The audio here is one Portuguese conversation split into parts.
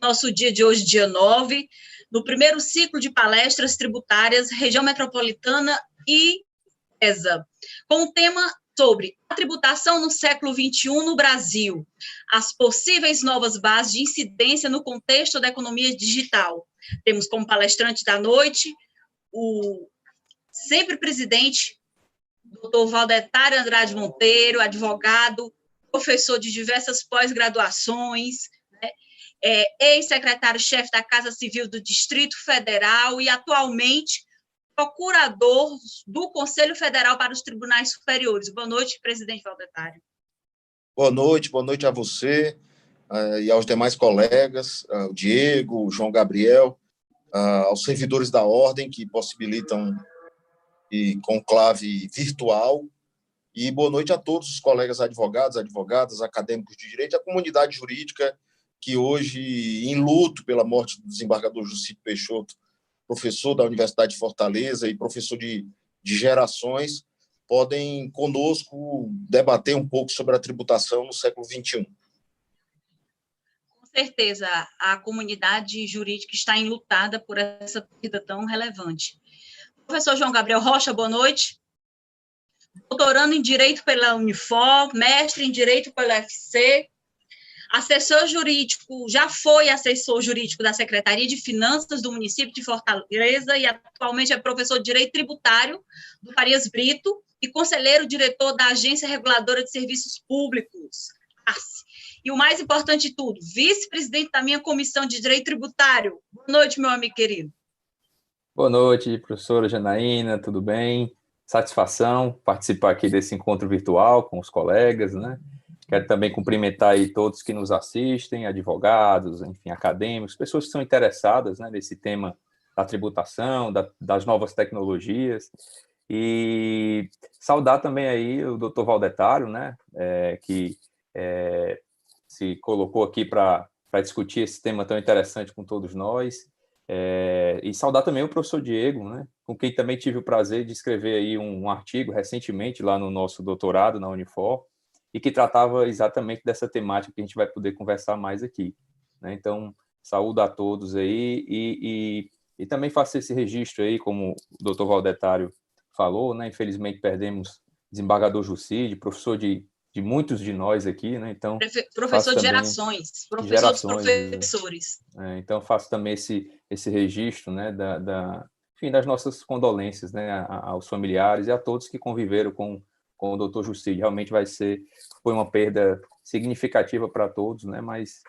nosso dia de hoje, dia 9, no primeiro ciclo de palestras tributárias, região metropolitana e ESA, com o tema sobre a tributação no século XXI no Brasil, as possíveis novas bases de incidência no contexto da economia digital. Temos como palestrante da noite o sempre presidente, doutor Valdetário Andrade Monteiro, advogado, professor de diversas pós-graduações, né? Ex-secretário-chefe da Casa Civil do Distrito Federal e atualmente procurador do Conselho Federal para os Tribunais Superiores. Boa noite, presidente Valdetário. Boa noite a você e aos demais colegas, o Diego, o João Gabriel, aos servidores da ordem que possibilitam e conclave virtual, e boa noite a todos os colegas advogados, advogadas, acadêmicos de direito, a comunidade jurídica que hoje, em luto pela morte do desembargador Jucídio Peixoto, professor da Universidade de Fortaleza e professor de gerações, podem conosco debater um pouco sobre a tributação no século XXI. Com certeza, a comunidade jurídica está enlutada por essa perda tão relevante. Professor João Gabriel Rocha, boa noite. Doutorando em Direito pela Unifor, mestre em Direito pela UFC, assessor jurídico, já foi assessor jurídico da Secretaria de Finanças do município de Fortaleza e atualmente é professor de Direito Tributário do Farias Brito e conselheiro diretor da Agência Reguladora de Serviços Públicos, ARCE. E o mais importante de tudo, vice-presidente da minha Comissão de Direito Tributário. Boa noite, meu amigo querido. Boa noite, professora Janaína, tudo bem? Satisfação participar aqui desse encontro virtual com os colegas, né? Quero também cumprimentar aí todos que nos assistem, advogados, enfim, acadêmicos, pessoas que são interessadas, né, nesse tema da tributação, das novas tecnologias, e saudar também aí o doutor Valdetário, né, que se colocou aqui para discutir esse tema tão interessante com todos nós, e saudar também o professor Diego, né, com quem também tive o prazer de escrever aí um artigo recentemente lá no nosso doutorado na Unifor, e que tratava exatamente dessa temática que a gente vai poder conversar mais aqui, né? Então, saúdo a todos aí e também faço esse registro aí, como o doutor Valdetário falou, né? Infelizmente perdemos o desembargador Jucídio, professor de muitos de nós aqui, né? Então, professor de gerações, professor dos professores. Então, faço também esse registro, né? Enfim, das nossas condolências, né? Aos familiares e a todos que conviveram com o doutor Jucídio. Realmente foi uma perda significativa para todos, né? Mas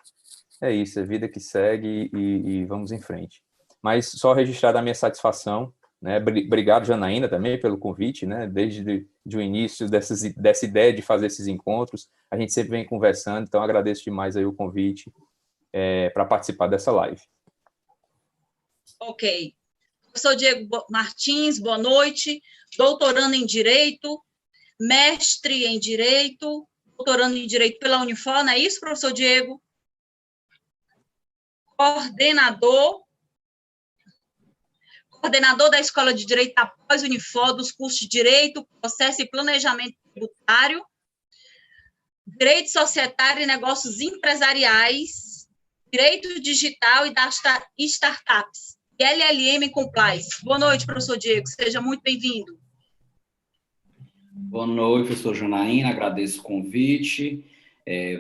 é isso, é vida que segue e vamos em frente. Mas só registrar a minha satisfação, né? Obrigado, Janaína, também pelo convite, né? Desde o início dessa ideia de fazer esses encontros, a gente sempre vem conversando, então agradeço demais aí o convite para participar dessa live. Ok. Professor Diego Martins, boa noite, doutorando em Direito, mestre em Direito, doutorando em Direito pela Unifor, não é isso, professor Diego? Coordenador da Escola de Direito da Pós-Unifor, dos cursos de Direito, Processo e Planejamento Tributário, Direito Societário e Negócios Empresariais, Direito Digital e das Startups, e LLM Compliance. Boa noite, professor Diego, seja muito bem-vindo. Boa noite, professor Janaína, agradeço o convite.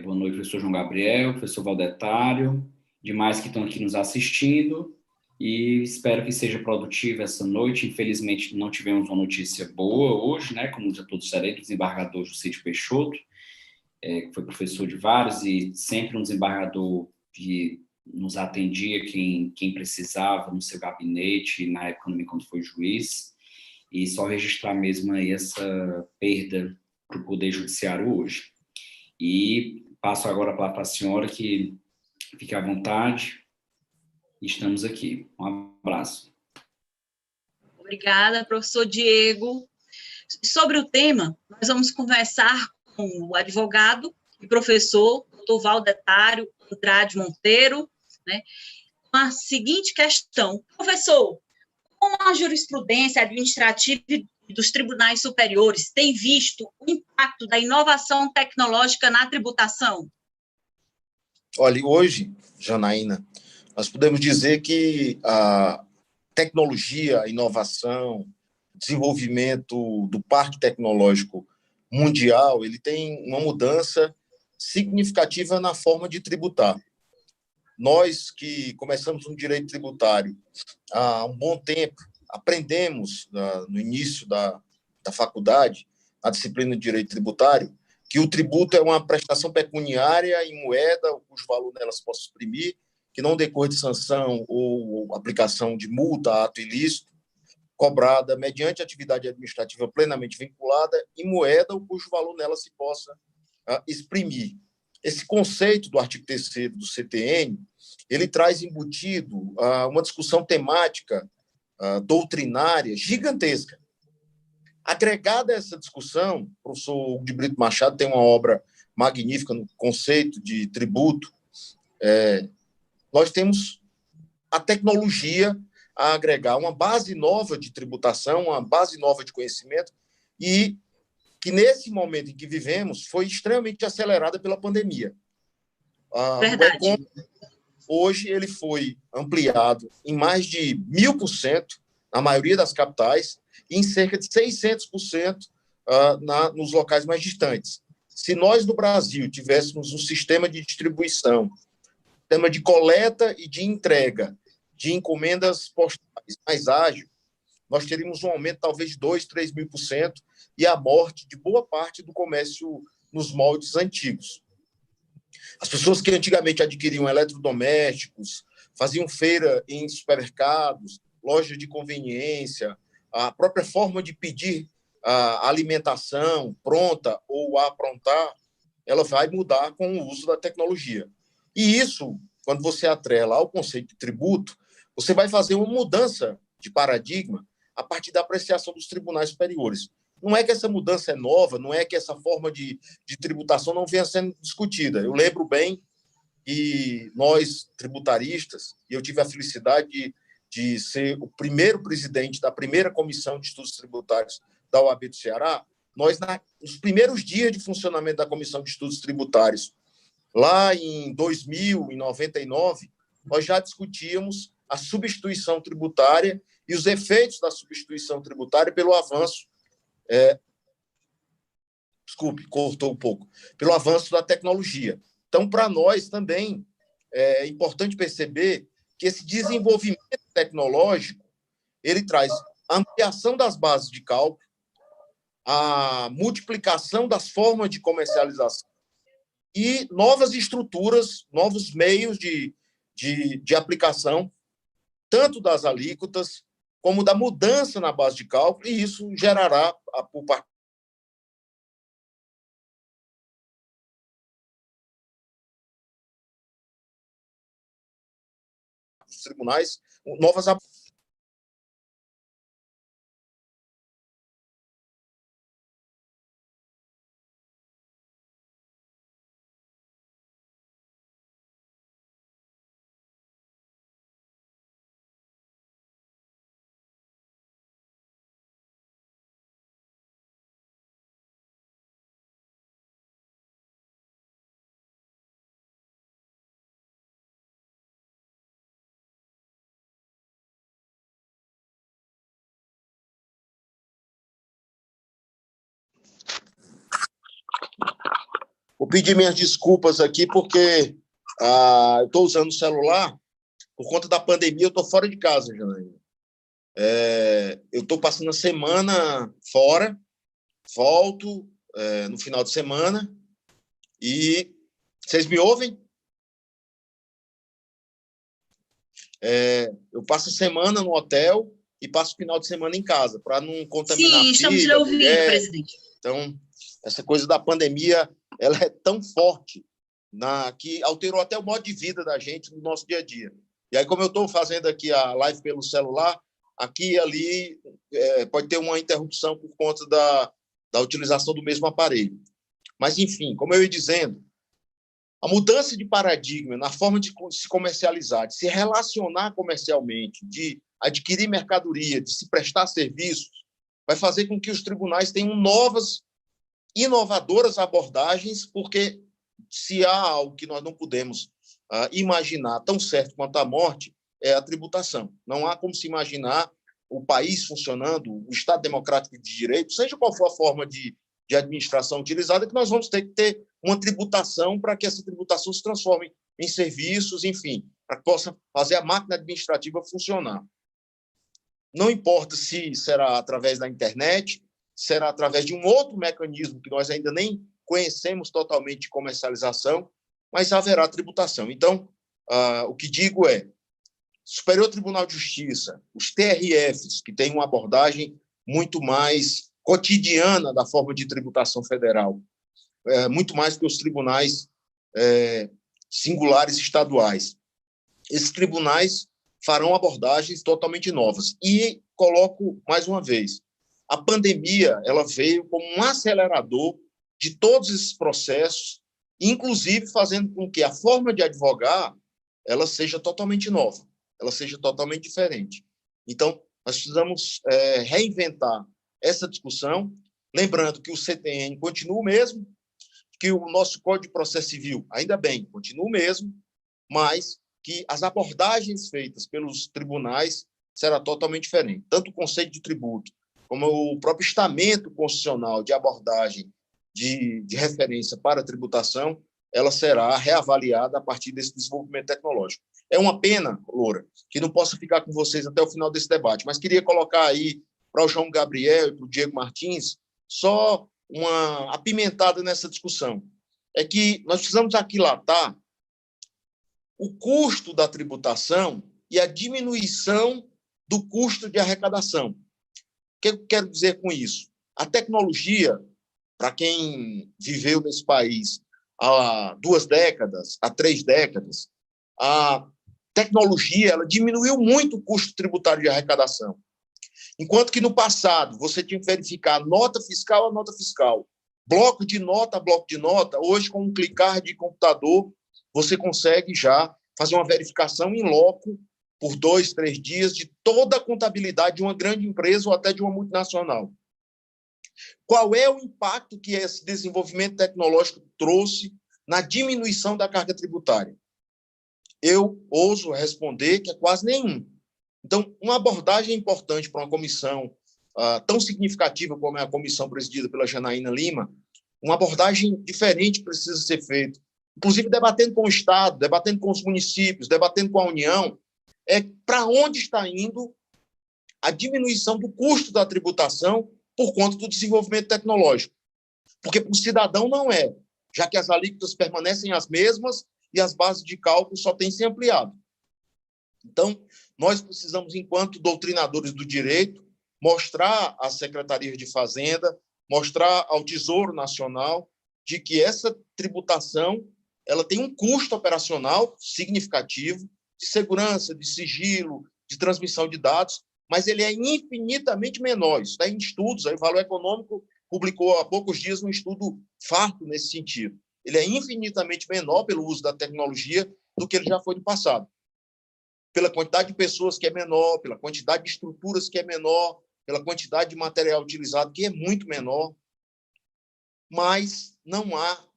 Boa noite, professor João Gabriel, professor Valdetário, demais que estão aqui nos assistindo, e espero que seja produtiva essa noite. Infelizmente, não tivemos uma notícia boa hoje, né, como já todos sabem, do desembargador Jucídio Peixoto, que foi professor de vários e sempre um desembargador que nos atendia quem precisava no seu gabinete, na época também quando foi juiz. E só registrar mesmo aí essa perda para o Poder Judiciário hoje. E passo agora para a senhora, que fique à vontade, estamos aqui. Um abraço. Obrigada, professor Diego. Sobre o tema, nós vamos conversar com o advogado e professor, doutor Valdetário Andrade Monteiro, né, com a seguinte questão. Professor, como a jurisprudência administrativa dos tribunais superiores tem visto o impacto da inovação tecnológica na tributação? Olha, hoje, Janaína, nós podemos dizer que a tecnologia, a inovação, desenvolvimento do parque tecnológico mundial, ele tem uma mudança significativa na forma de tributar. Nós que começamos no direito tributário há um bom tempo, aprendemos no início da faculdade, a disciplina de direito tributário, que o tributo é uma prestação pecuniária em moeda, cujo valor nela se possa exprimir, que não decorre de sanção ou aplicação de multa, ato ilícito, cobrada mediante atividade administrativa plenamente vinculada em moeda, cujo valor nela se possa exprimir. Esse conceito do artigo 3º do CTN, ele traz embutido uma discussão temática, doutrinária, gigantesca. Agregada a essa discussão, o professor Hugo de Brito Machado tem uma obra magnífica no conceito de tributo. Nós temos a tecnologia a agregar uma base nova de tributação, uma base nova de conhecimento, e que nesse momento em que vivemos foi extremamente acelerada pela pandemia. Verdade. O e-commerce, hoje, ele foi ampliado em mais de 1.000% na maioria das capitais e em cerca de 600% nos locais mais distantes. Se nós, no Brasil, tivéssemos um sistema de distribuição, sistema de coleta e de entrega de encomendas postais mais ágil, nós teríamos um aumento talvez de 2, 3.000% e a morte de boa parte do comércio nos moldes antigos. As pessoas que antigamente adquiriam eletrodomésticos, faziam feira em supermercados, lojas de conveniência, a própria forma de pedir a alimentação pronta ou a aprontar, ela vai mudar com o uso da tecnologia. E isso, quando você atrela ao conceito de tributo, você vai fazer uma mudança de paradigma a partir da apreciação dos tribunais superiores. Não é que essa mudança é nova, não é que essa forma de tributação não venha sendo discutida. Eu lembro bem que nós, tributaristas, e eu tive a felicidade de ser o primeiro presidente da primeira comissão de estudos tributários da OAB do Ceará, nós, nos primeiros dias de funcionamento da comissão de estudos tributários, lá em 2000, em 99, nós já discutíamos a substituição tributária e os efeitos da substituição tributária pelo avanço, cortou um pouco, pelo avanço da tecnologia. Então, para nós também é importante perceber que esse desenvolvimento tecnológico, ele traz a ampliação das bases de cálculo, a multiplicação das formas de comercialização e novas estruturas, novos meios de aplicação, tanto das alíquotas como da mudança na base de cálculo, e isso gerará, por parte dos tribunais, novas. Vou pedir minhas desculpas aqui, porque eu estou usando o celular. Por conta da pandemia, eu estou fora de casa, Janaína. Eu estou passando a semana fora, volto no final de semana, e vocês me ouvem? Eu passo a semana no hotel e passo o final de semana em casa, para não contaminar. Sim, estamos lhe ouvindo, mulher, presidente. Então, essa coisa da pandemia, ela é tão forte que alterou até o modo de vida da gente no nosso dia a dia. E aí, como eu estou fazendo aqui a live pelo celular, aqui e ali pode ter uma interrupção por conta da utilização do mesmo aparelho. Mas, enfim, como eu ia dizendo, a mudança de paradigma na forma de se comercializar, de se relacionar comercialmente, de adquirir mercadoria, de se prestar serviços, vai fazer com que os tribunais tenham novas, inovadoras abordagens, porque se há algo que nós não podemos imaginar tão certo quanto a morte é a tributação. Não há como se imaginar o país funcionando, o Estado democrático de direito, seja qual for a forma de administração utilizada, que nós vamos ter que ter uma tributação para que essa tributação se transforme em serviços, enfim, para que possa fazer a máquina administrativa funcionar. Não importa se será através da internet, será através de um outro mecanismo que nós ainda nem conhecemos totalmente de comercialização, mas haverá tributação. Então, o que digo é, Superior Tribunal de Justiça, os TRFs, que têm uma abordagem muito mais cotidiana da forma de tributação federal, muito mais que os tribunais singulares estaduais. Esses tribunais farão abordagens totalmente novas. E coloco mais uma vez, a pandemia ela veio como um acelerador de todos esses processos, inclusive fazendo com que a forma de advogar ela seja totalmente nova, ela seja totalmente diferente. Então, nós precisamos reinventar essa discussão, lembrando que o CTN continua o mesmo, que o nosso Código de Processo Civil, ainda bem, continua o mesmo, mas que as abordagens feitas pelos tribunais será totalmente diferente. Tanto o conceito de tributo, como o próprio estamento constitucional de abordagem de referência para a tributação, ela será reavaliada a partir desse desenvolvimento tecnológico. É uma pena, Loura, que não possa ficar com vocês até o final desse debate, mas queria colocar aí para o João Gabriel e para o Diego Martins só uma apimentada nessa discussão. É que nós precisamos aquilatar o custo da tributação e a diminuição do custo de arrecadação. O que eu quero dizer com isso? A tecnologia, para quem viveu nesse país há 2 décadas, há 3 décadas, a tecnologia ela diminuiu muito o custo tributário de arrecadação. Enquanto que no passado você tinha que verificar nota fiscal a nota fiscal, bloco de nota a bloco de nota, hoje com um clicar de computador você consegue já fazer uma verificação em loco por 2, 3 dias de toda a contabilidade de uma grande empresa ou até de uma multinacional. Qual é o impacto que esse desenvolvimento tecnológico trouxe na diminuição da carga tributária? Eu ouso responder que é quase nenhum. Então, uma abordagem importante para uma comissão tão significativa como é a comissão presidida pela Janaína Lima, uma abordagem diferente precisa ser feita, inclusive debatendo com o Estado, debatendo com os municípios, debatendo com a União, para onde está indo a diminuição do custo da tributação por conta do desenvolvimento tecnológico. Porque para o cidadão não é, já que as alíquotas permanecem as mesmas e as bases de cálculo só têm se ampliado. Então, nós precisamos, enquanto doutrinadores do direito, mostrar às secretarias de Fazenda, mostrar ao Tesouro Nacional de que essa tributação ela tem um custo operacional significativo, de segurança, de sigilo, de transmissão de dados, mas ele é infinitamente menor. Isso está em estudos, aí o Valor Econômico publicou há poucos dias um estudo farto nesse sentido. Ele é infinitamente menor pelo uso da tecnologia do que ele já foi no passado. Pela quantidade de pessoas que é menor, pela quantidade de estruturas que é menor, pela quantidade de material utilizado que é muito menor, mas não há,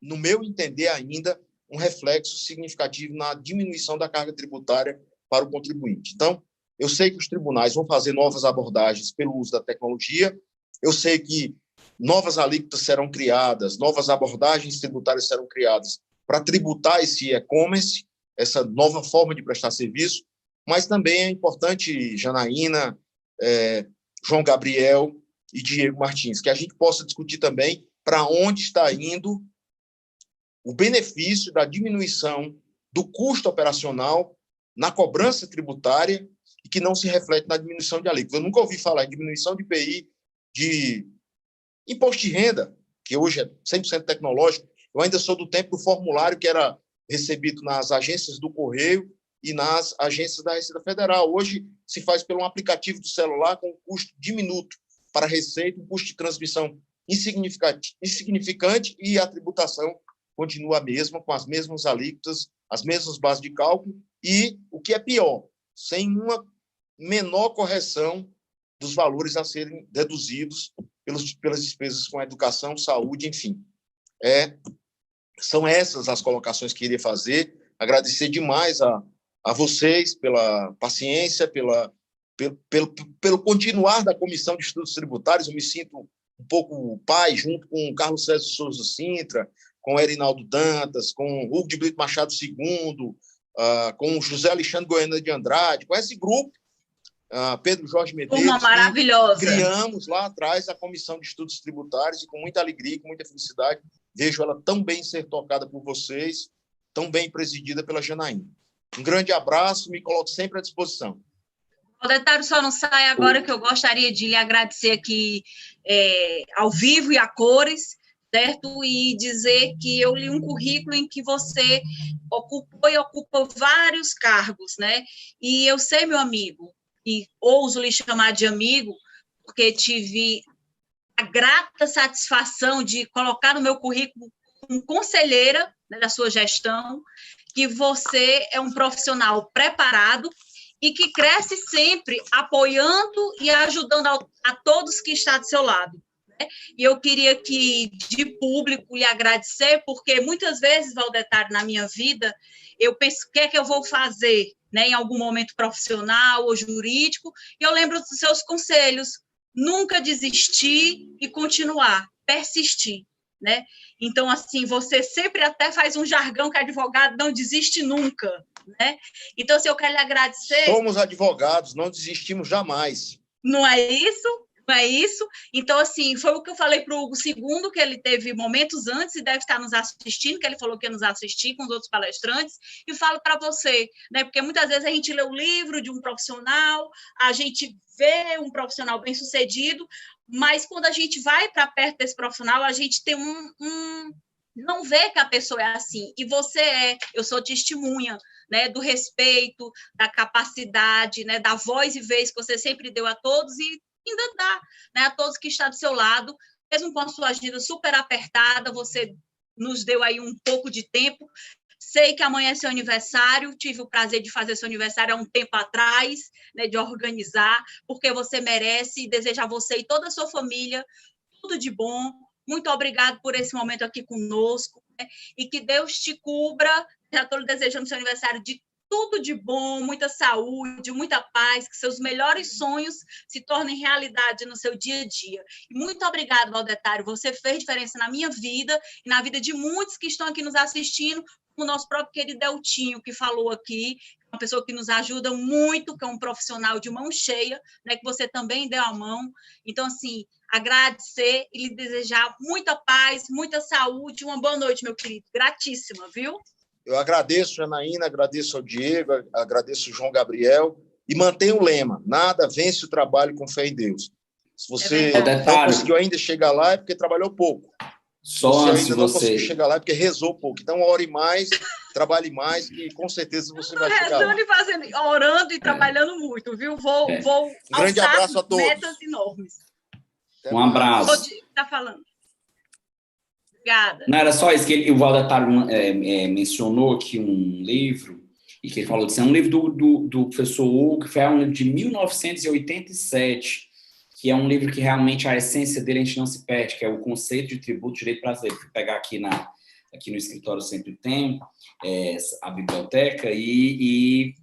no meu entender ainda, um reflexo significativo na diminuição da carga tributária para o contribuinte. Então, eu sei que os tribunais vão fazer novas abordagens pelo uso da tecnologia, eu sei que novas alíquotas serão criadas, novas abordagens tributárias serão criadas para tributar esse e-commerce, essa nova forma de prestar serviço, mas também é importante, Janaína, João Gabriel e Diego Martins, que a gente possa discutir também para onde está indo o benefício da diminuição do custo operacional na cobrança tributária e que não se reflete na diminuição de alíquotas. Eu nunca ouvi falar em diminuição de IPI, de imposto de renda, que hoje é 100% tecnológico. Eu ainda sou do tempo do formulário que era recebido nas agências do Correio e nas agências da Receita Federal. Hoje se faz pelo um aplicativo de celular com um custo diminuto para a Receita, um custo de transmissão insignificante e a tributação continua a mesma, com as mesmas alíquotas, as mesmas bases de cálculo e, o que é pior, sem uma menor correção dos valores a serem deduzidos pelas despesas com a educação, saúde, enfim. São essas as colocações que eu iria fazer. agradecer demais a vocês pela paciência, pelo continuar da Comissão de Estudos Tributários. Eu me sinto um pouco pai, junto com o Carlos César Souza Sintra, com o Erinaldo Dantas, com o Hugo de Brito Machado II, com o José Alexandre Goiânia de Andrade, com esse grupo, Pedro Jorge Medeiros. Uma maravilhosa. Criamos lá atrás a Comissão de Estudos Tributários, e com muita alegria, com muita felicidade, vejo ela tão bem ser tocada por vocês, tão bem presidida pela Janaína. Um grande abraço, me coloco sempre à disposição. Valdetário, só não sai agora que eu gostaria de lhe agradecer aqui ao vivo e a cores, certo? E dizer que eu li um currículo em que você ocupou e ocupa vários cargos, né? E eu sei, meu amigo, e ouso lhe chamar de amigo, porque tive a grata satisfação de colocar no meu currículo como conselheira, né, da sua gestão, que você é um profissional preparado e que cresce sempre apoiando e ajudando a todos que estão do seu lado. Né? E eu queria que, de público, lhe agradecer, porque muitas vezes, Valdetário, na minha vida, eu penso, o que é que eu vou fazer, né, em algum momento profissional ou jurídico, e eu lembro dos seus conselhos, nunca desistir e continuar, persistir. Né? Então, assim, você sempre até faz um jargão que advogado não desiste nunca, né? Então, assim, eu quero lhe agradecer. Somos advogados, não desistimos jamais. Não é isso? Não é isso? Então, assim, foi o que eu falei para o Hugo II, que ele teve momentos antes e deve estar nos assistindo, que ele falou que ia nos assistir com os outros palestrantes, e falo para você, né? Porque muitas vezes a gente lê o livro de um profissional, a gente vê um profissional bem-sucedido, mas quando a gente vai para perto desse profissional, a gente tem não vê que a pessoa é assim, e você eu sou testemunha, né, do respeito, da capacidade, né, da voz e vez que você sempre deu a todos e ainda dá, né, a todos que estão do seu lado, mesmo com a sua agenda super apertada, você nos deu aí um pouco de tempo. Sei que amanhã é seu aniversário, tive o prazer de fazer seu aniversário há um tempo atrás, né, de organizar, porque você merece, e desejo a você e toda a sua família tudo de bom. Muito obrigado por esse momento aqui conosco, né, e que Deus te cubra. Já estou lhe desejando seu aniversário de tudo de bom, muita saúde, muita paz, que seus melhores sonhos se tornem realidade no seu dia a dia. E muito obrigado, Valdetário, você fez diferença na minha vida e na vida de muitos que estão aqui nos assistindo, o nosso próprio querido Eltinho, que falou aqui, uma pessoa que nos ajuda muito, que é um profissional de mão cheia, né, que você também deu a mão. Então, assim, agradecer e lhe desejar muita paz, muita saúde, uma boa noite, meu querido. Gratíssima, viu? Eu agradeço, Janaína, agradeço ao Diego, agradeço ao João Gabriel, e mantenho o lema: nada vence o trabalho com fé em Deus. Se você não conseguiu ainda chegar lá, é porque trabalhou pouco. Só se antes ainda não conseguiu chegar lá, é porque rezou pouco. Então, ore mais, trabalhe mais, que com certeza você vai chegar lá. Orando e trabalhando muito, viu? Vou um grande abraço a todos. Metas enormes. Um abraço. Está falando. Obrigada. Não era só isso, que o Valdetário mencionou aqui um livro, e que ele falou disso, é um livro do professor Hugo, que foi um livro de 1987, que é um livro que realmente a essência dele a gente não se perde, que é o Conceito de Tributo e Direito Brasileiro. Fui pegar aqui no escritório, sempre tem a biblioteca, e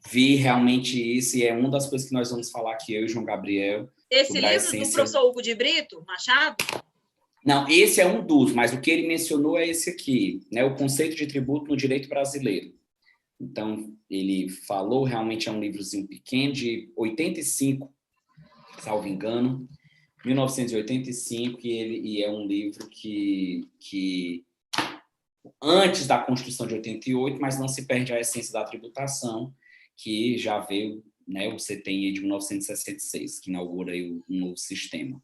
vi realmente isso, e é uma das coisas que nós vamos falar aqui, eu e o João Gabriel. Esse livro do professor Hugo de Brito Machado? Não, esse é um dos, mas o que ele mencionou é esse aqui, né, o Conceito de Tributo no Direito Brasileiro. Então, ele falou, realmente é um livrozinho pequeno, de 85, salvo engano, 1985, e é um livro que antes da Constituição de 88, mas não se perde a essência da tributação, que já veio, né, você tem aí de 1966, que inaugura aí um novo sistema.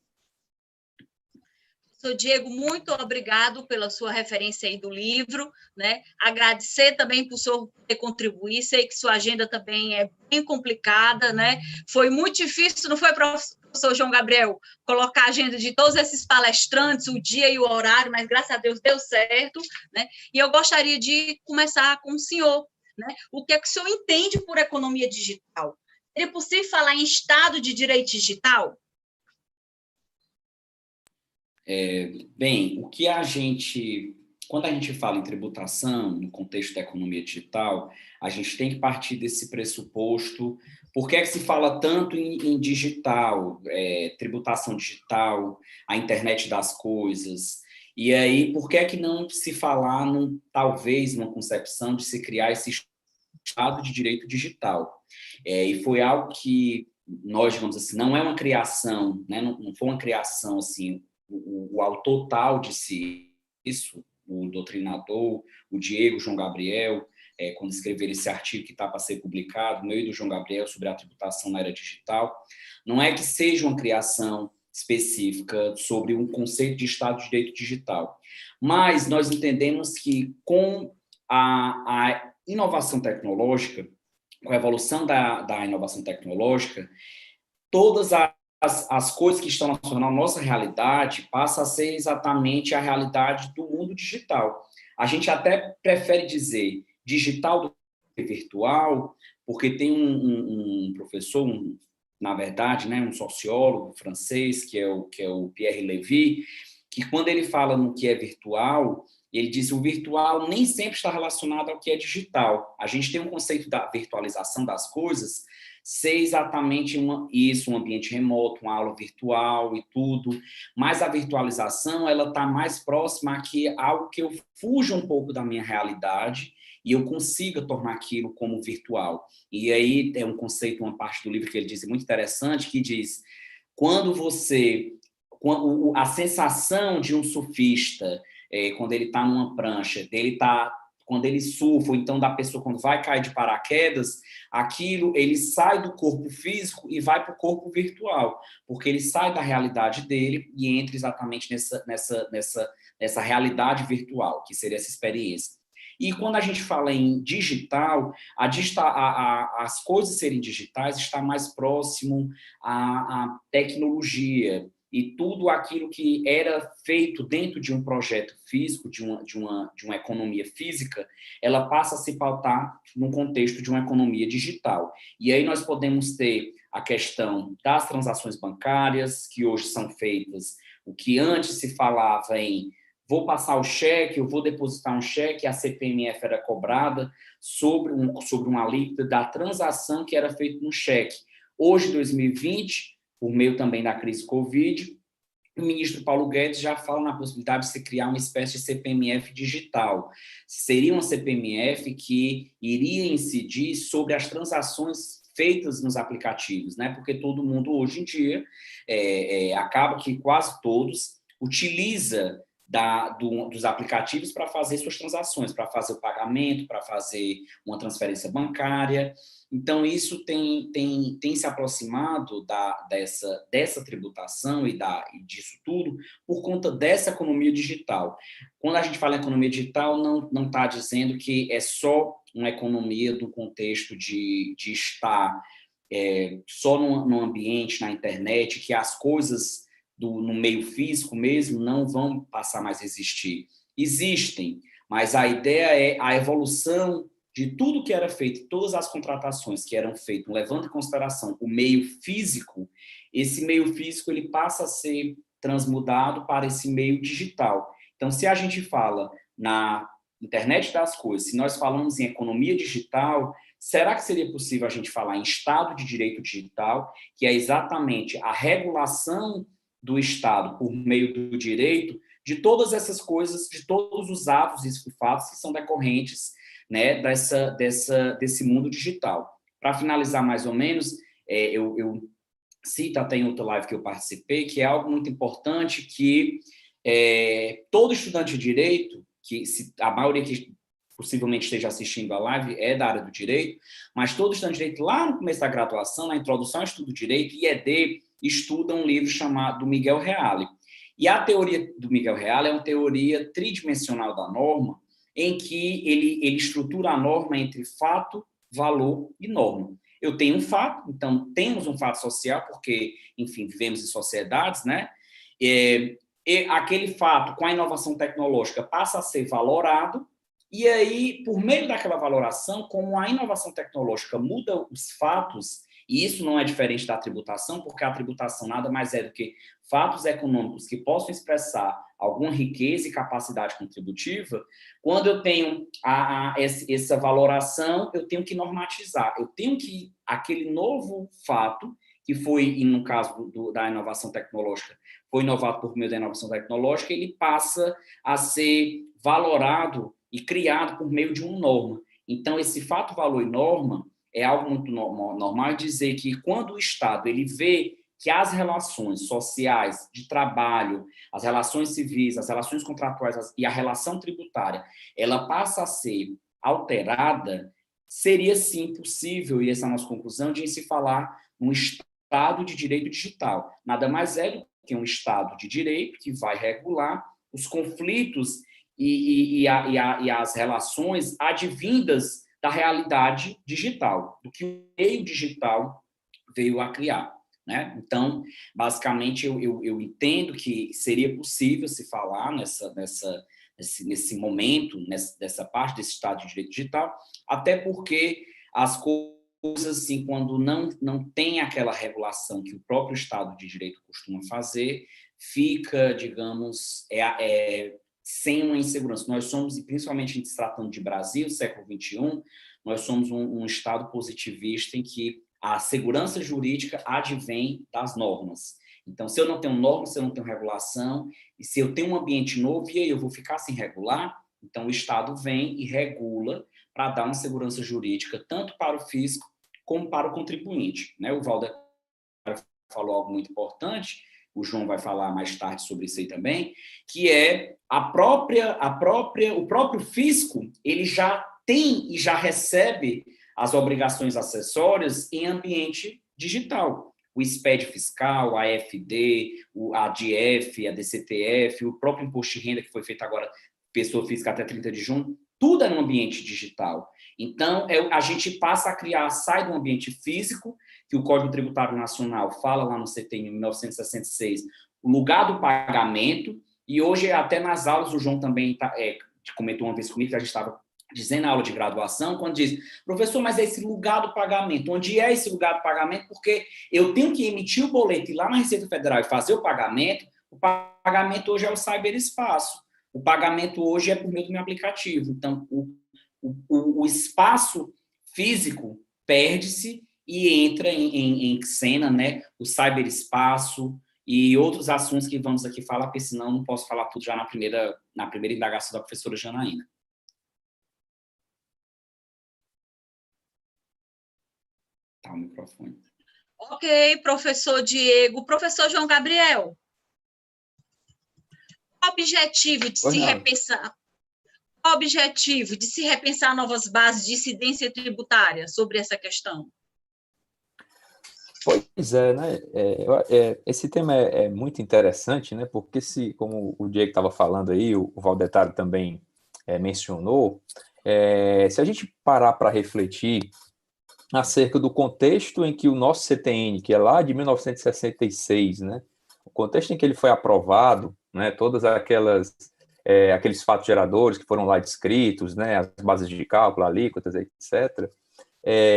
Professor Diego, muito obrigado pela sua referência aí do livro, né? Agradecer também por o senhor poder contribuir, sei que sua agenda também é bem complicada, né? Foi muito difícil, não foi, professor João Gabriel, colocar a agenda de todos esses palestrantes, o dia e o horário, mas graças a Deus deu certo, né? E eu gostaria de começar com o senhor, né? O que é que o senhor entende por economia digital? Seria possível falar em Estado de Direito Digital? Bem, o que a gente quando a gente fala em tributação, no contexto da economia digital, a gente tem que partir desse pressuposto. Por que é que se fala tanto em digital, tributação digital, a internet das coisas? E aí, por que é que não se falar, talvez, numa concepção de se criar esse Estado de Direito Digital? E foi algo que nós, digamos assim, não é uma criação, né? Não foi uma criação, assim, o autor tal disse isso, o doutrinador, o Diego, o João Gabriel, quando escreveram esse artigo que está para ser publicado, meu e do João Gabriel, sobre a tributação na era digital, não é que seja uma criação específica sobre um conceito de Estado de Direito Digital, mas nós entendemos que com a inovação tecnológica, com a evolução da inovação tecnológica, todas as coisas que estão na nossa realidade passam a ser exatamente a realidade do mundo digital. A gente até prefere dizer digital do que virtual, porque tem um professor, na verdade, né, um sociólogo francês, que é o Pierre Levy, que quando ele fala no que é virtual, ele diz que o virtual nem sempre está relacionado ao que é digital. A gente tem um conceito da virtualização das coisas, ser exatamente um ambiente remoto, uma aula virtual e tudo, mas a virtualização ela está mais próxima aqui a algo que eu fuja um pouco da minha realidade e eu consiga tornar aquilo como virtual. E aí é um conceito, uma parte do livro que ele diz muito interessante, que diz, a sensação de um surfista, quando ele está numa prancha, quando ele surfa, ou então da pessoa quando vai cair de paraquedas, aquilo ele sai do corpo físico e vai para o corpo virtual, porque ele sai da realidade dele e entra exatamente nessa realidade virtual, que seria essa experiência. E quando a gente fala em digital, as coisas serem digitais está mais próximo à tecnologia, e tudo aquilo que era feito dentro de um projeto físico, de uma economia física, ela passa a se pautar no contexto de uma economia digital. E aí nós podemos ter a questão das transações bancárias, que hoje são feitas, o que antes se falava em vou passar o cheque, eu vou depositar um cheque, a CPMF era cobrada sobre uma alíquota da transação que era feita no cheque. Hoje, 2020, por meio também da crise Covid, o ministro Paulo Guedes já fala na possibilidade de se criar uma espécie de CPMF digital. Seria uma CPMF que iria incidir sobre as transações feitas nos aplicativos, né? Porque todo mundo, hoje em dia, acaba que quase todos utiliza dos aplicativos para fazer suas transações, para fazer o pagamento, para fazer uma transferência bancária. Então, isso tem se aproximado dessa tributação e disso tudo por conta dessa economia digital. Quando a gente fala em economia digital, não está dizendo que é só uma economia do contexto de estar só num ambiente, na internet, que as coisas no meio físico mesmo não vão passar mais a existir. Existem, mas a ideia é a evolução de tudo que era feito, todas as contratações que eram feitas, levando em consideração o meio físico, esse meio físico ele passa a ser transmudado para esse meio digital. Então, se a gente fala na internet das coisas, se nós falamos em economia digital, será que seria possível a gente falar em Estado de Direito Digital, que é exatamente a regulação do Estado por meio do direito de todas essas coisas, de todos os atos e fatos que são decorrentes, né, desse mundo digital. Para finalizar mais ou menos, eu cito até em outra live que eu participei, que é algo muito importante que todo estudante de direito, a maioria que possivelmente esteja assistindo a live é da área do direito, mas todo estudante de direito, lá no começo da graduação, na introdução ao estudo do direito, IED, estuda um livro chamado Miguel Reale. E a teoria do Miguel Reale é uma teoria tridimensional da norma, em que ele estrutura a norma entre fato, valor e norma. Eu tenho um fato, então temos um fato social, porque, enfim, vivemos em sociedades, né? E aquele fato, com a inovação tecnológica, passa a ser valorado, e aí, por meio daquela valoração, como a inovação tecnológica muda os fatos, E isso não é diferente da tributação, porque a tributação nada mais é do que fatos econômicos que possam expressar alguma riqueza e capacidade contributiva. Quando eu tenho essa valoração, eu tenho que normatizar, eu tenho que, aquele novo fato, que foi, e no caso da inovação tecnológica, foi inovado por meio da inovação tecnológica, ele passa a ser valorado e criado por meio de uma norma. Então, esse fato, valor e norma é algo muito normal dizer que quando o Estado ele vê que as relações sociais de trabalho, as relações civis, as relações contratuais e a relação tributária, ela passa a ser alterada, seria sim possível, e essa é a nossa conclusão, de se falar num Estado de direito digital. Nada mais é do que um Estado de direito que vai regular os conflitos e as relações advindas da realidade digital, do que o meio digital veio a criar. Né? Então, basicamente, eu entendo que seria possível se falar nesse momento, dessa parte desse Estado de direito digital, até porque as coisas, assim, quando não tem aquela regulação que o próprio Estado de direito costuma fazer, fica, digamos, sem uma insegurança. Nós somos, e principalmente se tratando de Brasil, século XXI, nós somos um Estado positivista em que a segurança jurídica advém das normas. Então, se eu não tenho normas, se eu não tenho regulação, e se eu tenho um ambiente novo, e aí eu vou ficar sem regular, então o Estado vem e regula para dar uma segurança jurídica tanto para o fisco como para o contribuinte. Né? O Valder falou algo muito importante, o João vai falar mais tarde sobre isso aí também, que é o próprio fisco, ele já tem e já recebe as obrigações acessórias em ambiente digital. O SPED fiscal, a AFD, a ADF, a DCTF, o próprio imposto de renda que foi feito agora, pessoa física até 30 de junho, tudo é no ambiente digital. Então, a gente passa a criar, sai do ambiente físico, que o Código Tributário Nacional fala lá no CTN, em 1966, o lugar do pagamento, e hoje, até nas aulas, o João também comentou uma vez comigo, que a gente estava dizendo na aula de graduação, quando diz, professor, mas é esse lugar do pagamento. Onde é esse lugar do pagamento? Porque eu tenho que emitir o boleto, ir lá na Receita Federal e fazer o pagamento hoje é o ciberespaço. O pagamento hoje é por meio do meu aplicativo. Então, o espaço físico perde-se e entra em cena, né, o ciberespaço e outros assuntos que vamos aqui falar, porque senão não posso falar tudo já na primeira indagação da professora Janaína. Tá o microfone. Ok, professor Diego. Professor João Gabriel, qual o objetivo de se repensar? Qual o objetivo de se repensar novas bases de incidência tributária sobre essa questão? Pois é, né? Esse tema é muito interessante, né? Porque como o Diego estava falando aí, o Valdetário também mencionou, se a gente parar para refletir acerca do contexto em que o nosso CTN, que é lá de 1966, né? O contexto em que ele foi aprovado, né? Todas aqueles fatos geradores que foram lá descritos, né? As bases de cálculo, alíquotas, etc.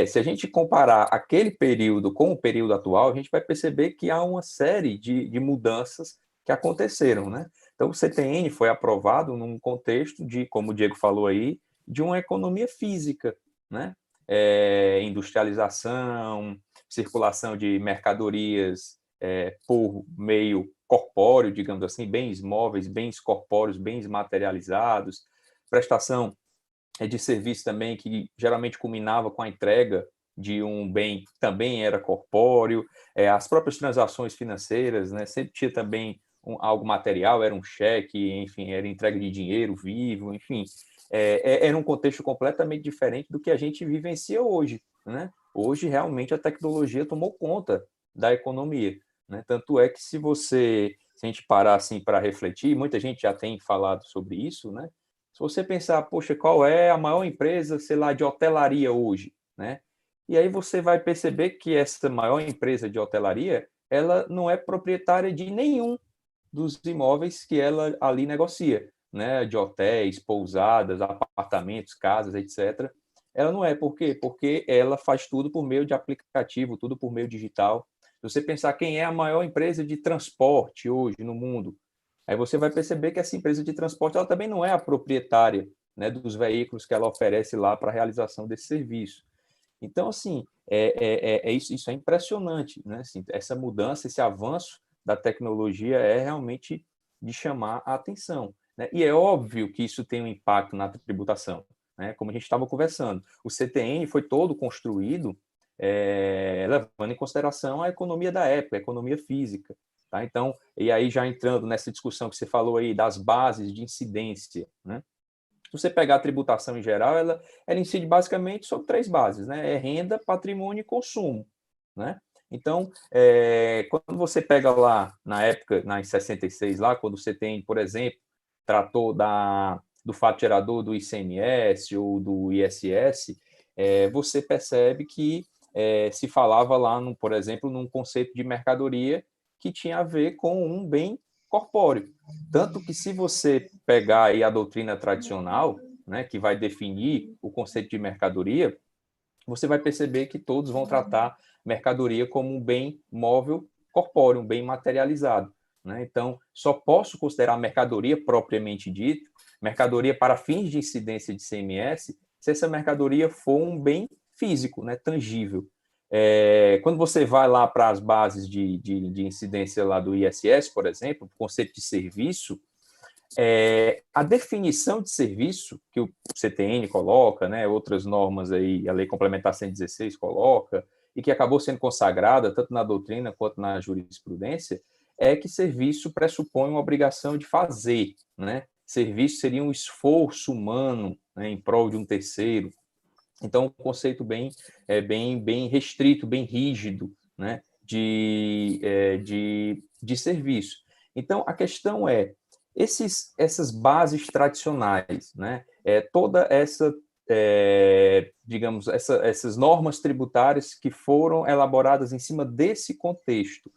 Se a gente comparar aquele período com o período atual, a gente vai perceber que há uma série de mudanças que aconteceram, né? Então, o CTN foi aprovado num contexto de, como o Diego falou aí, de uma economia física, né? Industrialização, circulação de mercadorias por meio corpóreo, digamos assim, bens móveis, bens corpóreos, bens materializados, prestação de serviço também, que geralmente culminava com a entrega de um bem que também era corpóreo, as próprias transações financeiras, né, sempre tinha também algo material, era um cheque, enfim, era entrega de dinheiro vivo, enfim, era um contexto completamente diferente do que a gente vivencia hoje, né? Hoje, realmente, a tecnologia tomou conta da economia, né? Tanto é que se a gente parar assim para refletir, muita gente já tem falado sobre isso, né? Se você pensar, poxa, qual é a maior empresa, sei lá, de hotelaria hoje, né? E aí você vai perceber que essa maior empresa de hotelaria, ela não é proprietária de nenhum dos imóveis que ela ali negocia, né? De hotéis, pousadas, apartamentos, casas, etc. Ela não é. Por quê? Porque ela faz tudo por meio de aplicativo, tudo por meio digital. Se você pensar quem é a maior empresa de transporte hoje no mundo, aí você vai perceber que essa empresa de transporte ela também não é a proprietária, né, dos veículos que ela oferece lá para a realização desse serviço. Então, assim, isso é impressionante, né? Assim, essa mudança, esse avanço da tecnologia é realmente de chamar a atenção, né? E é óbvio que isso tem um impacto na tributação, né? Como a gente estava conversando. O CTN foi todo construído levando em consideração a economia da época, a economia física. Tá? Então, e aí já entrando nessa discussão que você falou aí das bases de incidência, né? Se você pegar a tributação em geral, ela incide basicamente sobre 3 bases, né? É renda, patrimônio e consumo, né? Então, quando você pega lá, na época, em 66, lá, quando você tem, por exemplo, tratou do fato gerador do ICMS ou do ISS, você percebe que se falava lá, por exemplo, num conceito de mercadoria que tinha a ver com um bem corpóreo. Tanto que se você pegar aí a doutrina tradicional, né, que vai definir o conceito de mercadoria, você vai perceber que todos vão tratar mercadoria como um bem móvel corpóreo, um bem materializado, né? Então, só posso considerar mercadoria propriamente dito, mercadoria para fins de incidência de ICMS, se essa mercadoria for um bem físico, né, tangível. Quando você vai lá para as bases de incidência lá do ISS, por exemplo, o conceito de serviço, a definição de serviço que o CTN coloca, né, outras normas aí, a Lei Complementar 116 coloca, e que acabou sendo consagrada tanto na doutrina quanto na jurisprudência, é que serviço pressupõe uma obrigação de fazer, né? Serviço seria um esforço humano, né, em prol de um terceiro. Então, um conceito bem restrito, bem rígido, né, de serviço. Então, a questão essas bases tradicionais, né, toda essa, digamos, essas normas tributárias que foram elaboradas em cima desse contexto,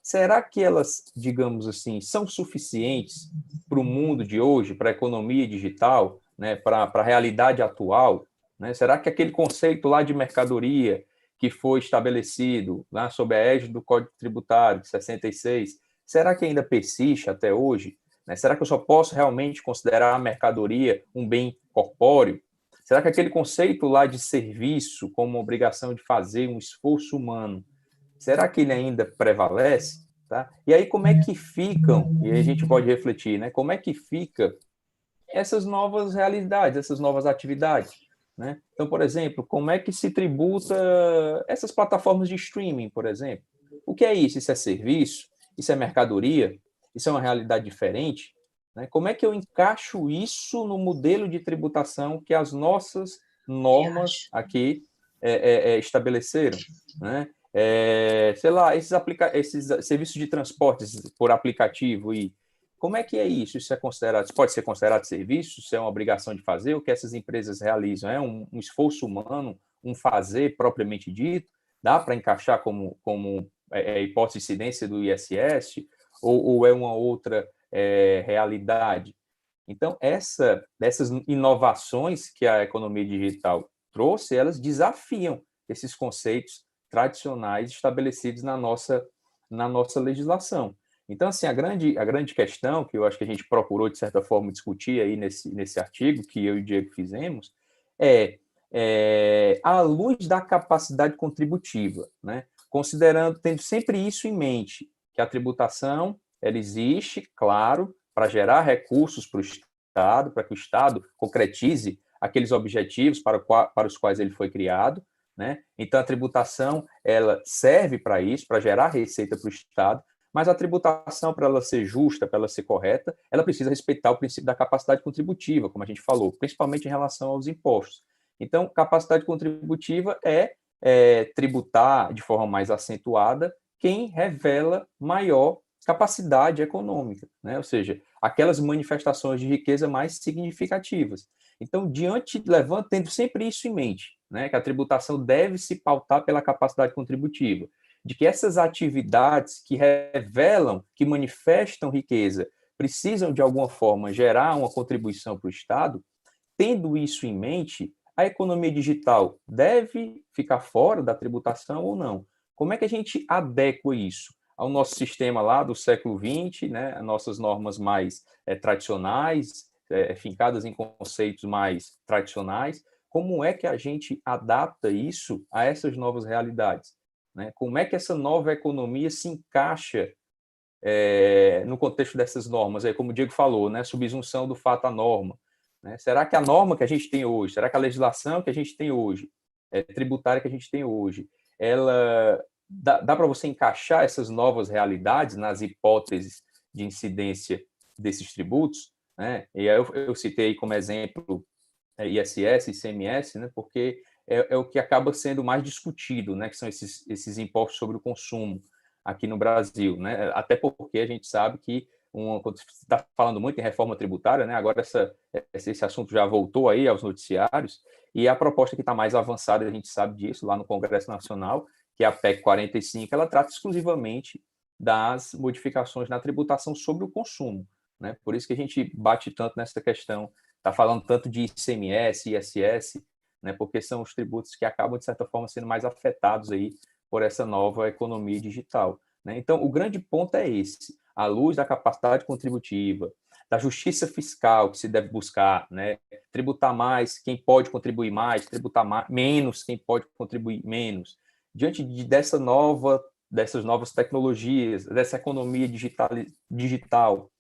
será que elas, digamos assim, são suficientes para o mundo de hoje, para a economia digital, né, para a realidade atual? Né? Será que aquele conceito lá de mercadoria que foi estabelecido lá sob a égide do Código Tributário de 66, será que ainda persiste até hoje? Né? Será que eu só posso realmente considerar a mercadoria um bem corpóreo? Será que aquele conceito lá de serviço como obrigação de fazer um esforço humano, será que ele ainda prevalece? Tá? E aí como é que ficam, e aí a gente pode refletir, né? Como é que fica essas novas realidades, essas novas atividades? Né? Então, por exemplo, como é que se tributa essas plataformas de streaming, por exemplo? O que é isso? Isso é serviço? Isso é mercadoria? Isso é uma realidade diferente? Né? Como é que eu encaixo isso no modelo de tributação que as nossas normas aqui estabeleceram? Né? Sei lá, esses serviços de transportes por aplicativo e como é que é isso? Isso é considerado, pode ser considerado serviço? Isso é uma obrigação de fazer? O que essas empresas realizam é um esforço humano, um fazer propriamente dito? Dá para encaixar como hipótese de incidência do ISS? Ou é uma outra realidade? Então, essas inovações que a economia digital trouxe, elas desafiam esses conceitos tradicionais estabelecidos na nossa legislação. Então, assim, a grande questão que eu acho que a gente procurou, de certa forma, discutir aí nesse artigo que eu e o Diego fizemos à luz da capacidade contributiva, né? Considerando, tendo sempre isso em mente, que a tributação ela existe, claro, para gerar recursos para o Estado, para que o Estado concretize aqueles objetivos para os quais ele foi criado, né? Então, a tributação ela serve para isso, para gerar receita para o Estado, mas a tributação, para ela ser justa, para ela ser correta, ela precisa respeitar o princípio da capacidade contributiva, como a gente falou, principalmente em relação aos impostos. Então, capacidade contributiva é tributar de forma mais acentuada quem revela maior capacidade econômica, né? Ou seja, aquelas manifestações de riqueza mais significativas. Então, tendo sempre isso em mente, né, que a tributação deve se pautar pela capacidade contributiva, de que essas atividades que revelam, que manifestam riqueza, precisam, de alguma forma, gerar uma contribuição para o Estado, tendo isso em mente, a economia digital deve ficar fora da tributação ou não? Como é que a gente adequa isso ao nosso sistema lá do século XX, né, as nossas normas mais tradicionais, fincadas em conceitos mais tradicionais? Como é que a gente adapta isso a essas novas realidades, né? Como é que essa nova economia se encaixa no contexto dessas normas? Aí, como o Diego falou, né, subsunção do fato à norma, né? Será que a norma que a gente tem hoje, será que a legislação que a gente tem hoje, tributária que a gente tem hoje, ela dá para você encaixar essas novas realidades nas hipóteses de incidência desses tributos, né? E aí eu citei como exemplo ISS e ICMS, né? Porque é o que acaba sendo mais discutido, né? Que são esses impostos sobre o consumo aqui no Brasil, né? Até porque a gente sabe que quando se está falando muito em reforma tributária, né? Agora esse assunto já voltou aí aos noticiários, e a proposta que está mais avançada, a gente sabe disso, lá no Congresso Nacional, que é a PEC 45, ela trata exclusivamente das modificações na tributação sobre o consumo, né? Por isso que a gente bate tanto nessa questão, está falando tanto de ICMS, ISS, né? Porque são os tributos que acabam, de certa forma, sendo mais afetados aí por essa nova economia digital, né? Então, o grande ponto é esse: à luz da capacidade contributiva, da justiça fiscal que se deve buscar, né? Tributar mais quem pode contribuir mais, tributar menos quem pode contribuir menos. Diante dessas novas tecnologias, dessa economia digital,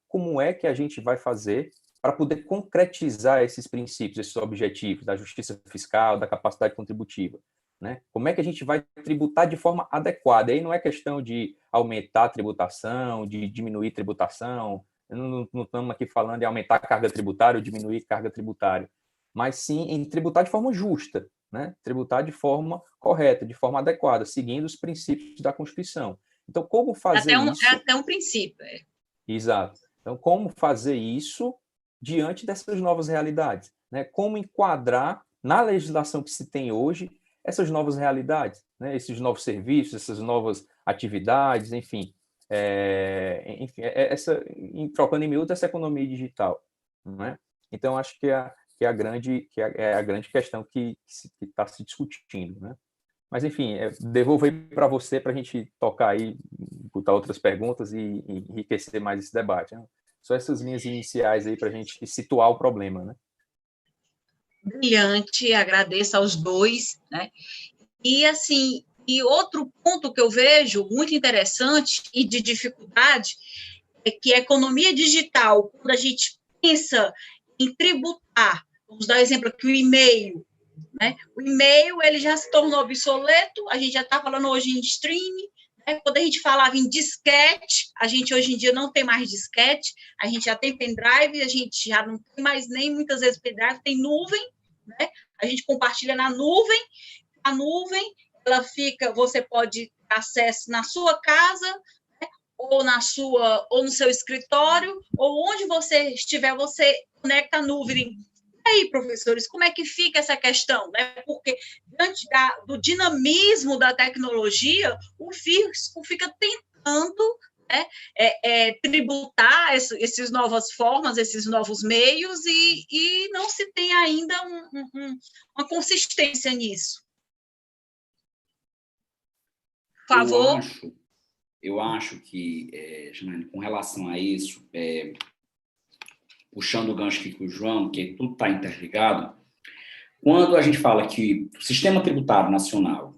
como é que a gente vai fazer para poder concretizar esses princípios, esses objetivos da justiça fiscal, da capacidade contributiva, né? Como é que a gente vai tributar de forma adequada? Aí não é questão de aumentar a tributação, de diminuir a tributação, não estamos aqui falando de aumentar a carga tributária ou diminuir a carga tributária, mas sim em tributar de forma justa, né? Tributar de forma correta, de forma adequada, seguindo os princípios da Constituição. Então, como fazer isso? É até um princípio. Exato. Então, como fazer isso diante dessas novas realidades, né? Como enquadrar na legislação que se tem hoje essas novas realidades, né? Esses novos serviços, essas novas atividades, enfim, trocando em miúdos essa economia digital, né? Então, acho que é a grande questão que está se discutindo, né? Mas, enfim, devolvo aí para você para a gente tocar aí, botar outras perguntas e enriquecer mais esse debate, né? Só essas linhas iniciais aí para a gente situar o problema, né? Brilhante, agradeço aos dois, né? E, assim, outro ponto que eu vejo muito interessante e de dificuldade é que a economia digital, quando a gente pensa em tributar, vamos dar um exemplo aqui, o e-mail, né? O e-mail, ele já se tornou obsoleto, a gente já está falando hoje em streaming, né? Quando a gente falava em disquete, a gente hoje em dia não tem mais disquete, a gente já tem pendrive, a gente já não tem mais nem muitas vezes pendrive, tem nuvem, né? A gente compartilha na nuvem, a nuvem, ela fica, você pode ter acesso na sua casa, né? ou no seu escritório, ou onde você estiver, você conecta a nuvem. E aí, professores, como é que fica essa questão, né? Porque diante do dinamismo da tecnologia, o fisco fica tentando, né, tributar essas novas formas, esses novos meios, e não se tem ainda uma consistência nisso. Por favor. Eu acho que, Janaína, com relação a isso, puxando o gancho aqui com o João, que tudo está interligado, quando a gente fala que o Sistema Tributário Nacional,